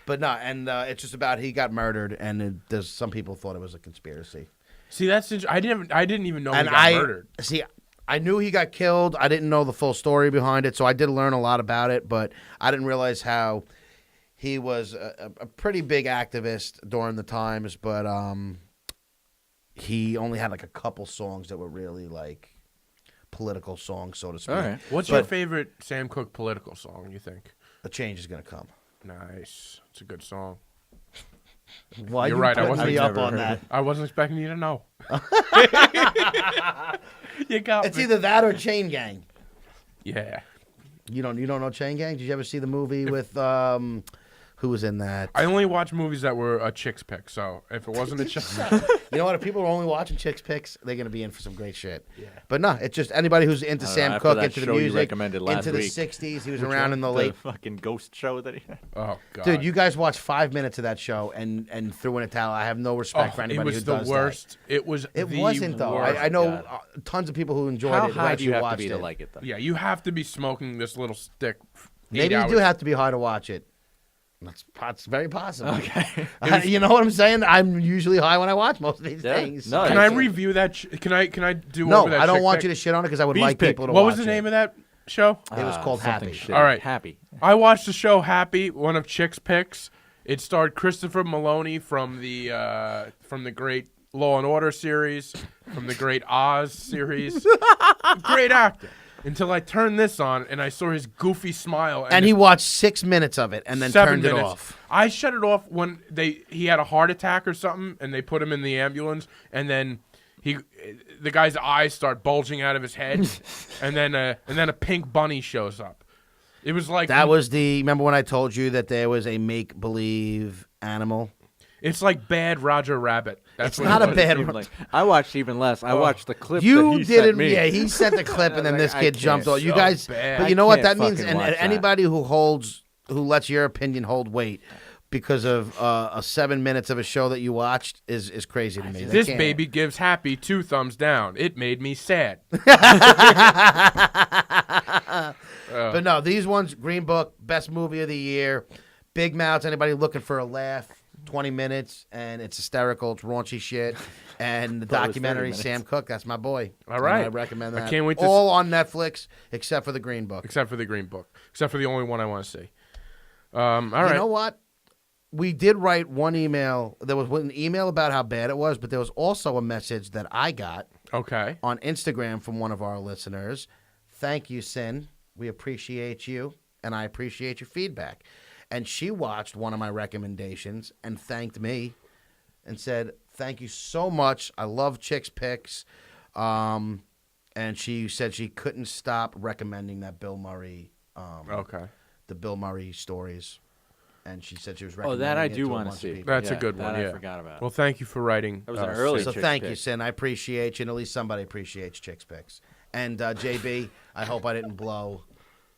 But no, and it's just about he got murdered, and there's some people thought it was a conspiracy. See, that's I didn't even know And he got murdered. See, I knew he got killed. I didn't know the full story behind it, so I did learn a lot about it, but I didn't realize how he was a pretty big activist during the times, but he only had like a couple songs that were really like political songs, so to speak. All right. What's your favorite Sam Cooke political song, you think? A change is going to come. Nice. It's a good song. Why You're you right. I putting wasn't me up on that? I wasn't expecting you to know. You got It's me. either that or Chain Gang. Yeah. You don't know Chain Gang? Did you ever see the movie with who was in that? I only watch movies that were a chick's pick, so if it wasn't a chick, You know what? If people are only watching Chicks Picks, they're gonna be in for some great shit. Yeah. But no, it's just anybody who's into I don't know, Sam after Cooke, that into the show you music, recommended last into the week. '60s. He was around in the late. fucking ghost show that he had. oh god, Dude, you guys watched 5 minutes of that show and threw in a towel. I have no respect for anybody it was who the does worst. It was. that. It the wasn't though. worst. I know God. tons of people who enjoyed How it. Who high do actually you have to watched be it. to like it, though? Yeah, you have to be smoking this little stick. Maybe you do have to be high to watch it. That's very possible. Okay. You know what I'm saying? I'm usually high when I watch most of these Yeah. things. No, Can that's I review that? Can I do? No, over that I don't chick want pick? you to shit on it because I would Bees like pick. people to What watch was the name it. of that show? It was called something Happy. shitty. All right. Happy. I watched the show Happy, one of Chick's picks. It starred Christopher Maloney from the great Law and Order series, from the great Oz series. Great actor. Until I turned this on and I saw his goofy smile. And he watched 6 minutes of it and then 7 turned it minutes. off. I shut it off when he had a heart attack or something, and they put him in the ambulance, and then the guy's eyes start bulging out of his head, and then a pink bunny shows up. It was like That was remember when I told you that there was a make-believe animal? it's like bad Roger Rabbit. That's It's what not it a was. bad- Even like, I watched even less. I watched the clip that You he sent didn't. me. Yeah, he sent the clip, and then Like, this I kid can't. jumped on. You So guys, bad. but you I know what can't that means? fucking And watch that. anybody who lets your opinion hold weight because of 7 minutes of a show that you watched is crazy to me. They This can't. baby gives Happy 2 thumbs down. It made me sad. But no, these ones, Green Book, best movie of the year. Big Mouths, anybody looking for a laugh, 20 minutes, and it's hysterical. It's raunchy shit. And the Thought it was 30 documentary, minutes. Sam Cooke, that's my boy. All right. And I recommend I that. can't wait to All on Netflix, except for the Green Book. Except for the Green Book. Except for the only one I want to see. All right. You know what? We did write one email. There was an email about how bad it was, but there was also a message that I got Okay. on Instagram from one of our listeners. Thank you, Sin. We appreciate you, and I appreciate your feedback. And she watched one of my recommendations and thanked me and said, thank you so much. I love Chick's Picks. And she said she couldn't stop recommending that Bill Murray, Okay. the Bill Murray stories. And she said she was Oh, recommending that I it do to a want to bunch of see. people. That's a good one, that yeah. I forgot about. Well, thank you for writing. That was an early So Chick's thank you, Pick. Sin. I appreciate you, and at least somebody appreciates Chick's Picks. And JB, I hope I didn't blow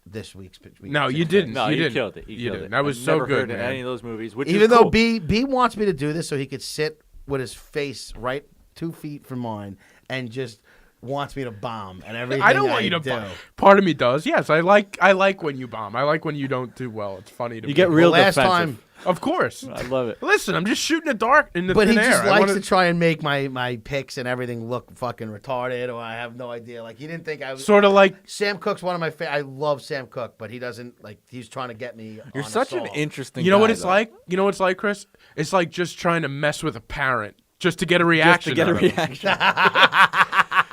this week's. No, you Chick's didn't. No, you you didn't. killed it. You You killed didn't. it. That was I've so never good, heard in man. any of those movies, which Even is though cool. B wants me to do this so he could sit with his face right 2 feet from mine and just wants me to bomb and everything. I don't want you to do. bomb. Part of me does. Yes, I like when you bomb. I like when you don't do well. It's funny to me. You get real Well, last defensive. time, Of course. I love it. Listen, I'm just shooting the dark in the but he thin just air. I likes wanna to try and make my picks and everything look fucking retarded, or I have no idea. Like he didn't think I was. sort of like Sam Cooke's one of my favorite. I love Sam Cooke, but he doesn't like. He's trying to get me. You're on a such an song. interesting. you know what guy, it's though. like? You know what it's like, Chris? It's like just trying to mess with a parent just to get a reaction. Just to get a out of it. reaction.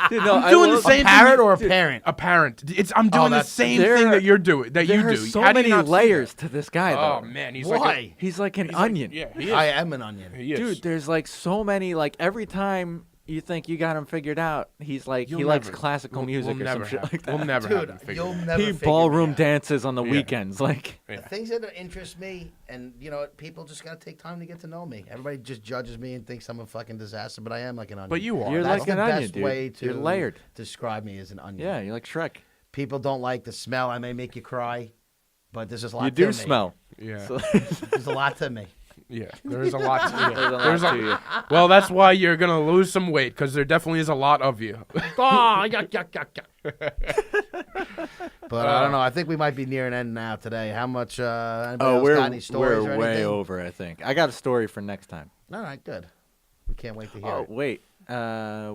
Dude, no, I'm doing the A same parrot thing. or a parent? A parent. I'm doing the that's- same there- thing that you're doing. That you There do. are so How do you many not see layers that? to this guy, Oh though. man, he's Why? like He's like an he's like- onion. yeah, he is. I am an onion. He is. Dude, there's like so many. Like every time you think you got him figured out, he's like You'll he likes never- classical we'll music or never some shit have- like that. We'll never Dude, have him figured you'll out. never he figure ballroom me out. dances on the Yeah. weekends. Like Yeah. Things that interest me, and you know, people just gotta take time to get to know me. Everybody just judges me and thinks I'm a fucking disaster, but I am like an onion. But you are. You're That's like the an best onion, dude. way to You're layered. describe me as an onion. yeah, you're like Shrek. People don't like the smell. I may make you cry, but there's just a lot You to do me. smell. Yeah. So, There's a lot to me. Yeah. There is a lot to you. there's a lot There's to you. Well, that's why you're gonna lose some weight because there definitely is a lot of you. Oh, yuck, yuck, yuck, yuck. But I don't know. I think we might be near an end now today. How much? Anybody else we're got any stories we're or way anything? over. I think I got a story for next time. All right, good. We can't wait to hear Oh it. wait,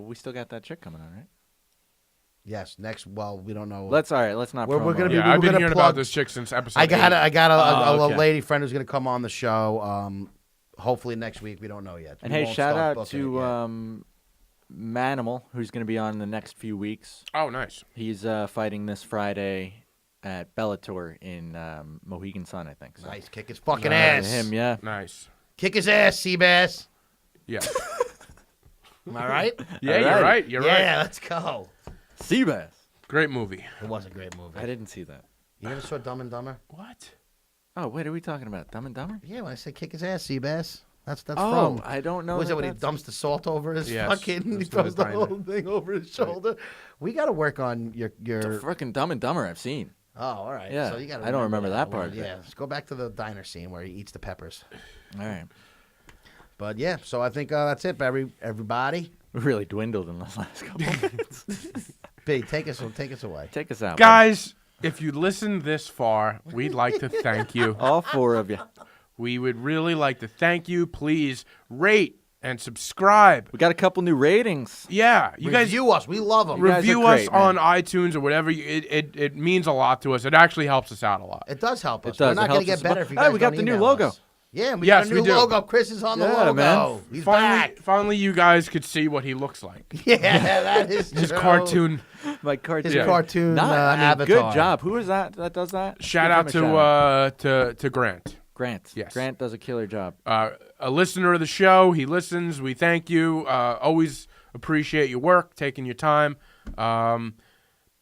we still got that chick coming on, right? Yes, next. Well, we don't know. Let's not. We're promo gonna it. be- Yeah, I've we're been gonna hearing plug- about this chick since episode. I got 8. a okay. lady friend who's going to come on the show. Hopefully next week. We don't know yet. And We hey, won't shout start out booking it to yet. Manimal, who's going to be on in the next few weeks. Oh, nice. He's fighting this Friday at Bellator in Mohegan Sun, I think. So. Nice. Kick his fucking Shout out to ass. him, yeah. Nice. Kick his ass, Seabass. Yeah. Am I right? Yeah, All you're right. right. You're Yeah, right. let's go. Seabass. Great movie. It was a great movie. I didn't see that. You never saw Dumb and Dumber? What? Oh, wait, are we talking about Dumb and Dumber? Yeah, when I said kick his ass, Seabass. That's Oh, from. I don't know. Was that it when he that's- dumps the salt over his Yes, fucking? He that's throws the the whole diner. thing over his shoulder. We got to work on your. The fucking Dumb and Dumber I've seen. Oh, all right. Yeah, So you gotta I don't remember that one. part of it. Yeah, just go back to the diner scene where he eats the peppers. All right. But yeah, so I think that's it, everybody. We really dwindled in the last couple minutes. B, take us away. Take us out. Guys, if you listened this far, we'd like to thank you. bud. All four of you. We would really like to thank you. Please rate and subscribe. We got a couple new ratings. Yeah, you guys Review us. We love them. guys are review us great, man. on iTunes or whatever. It means a lot to us. It actually helps us out a lot. It does help us. It does. We're not It going to helps get us. better if you Hey, guys we got don't the new email logo. us. Yeah, we Yes, got a new we do. logo. Chris is on the Yeah, logo. man. He's Finally, back. finally, you guys could see what he looks like. Yeah, that is His true. cartoon. My cartoon. His cartoon I mean, avatar. good job. Who is that does that? Shout Give out him a shout out. to Grant. Grant. Yes. Grant does a killer job. A listener of the show. He listens. We thank you. Always appreciate your work, taking your time. Yeah,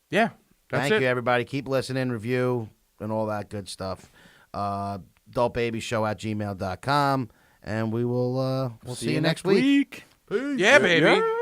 that's Thank it. you, everybody. Keep listening, review, and all that good stuff. adultbabyshow@gmail.com, and we'll see you next week. Yeah, baby. Yeah.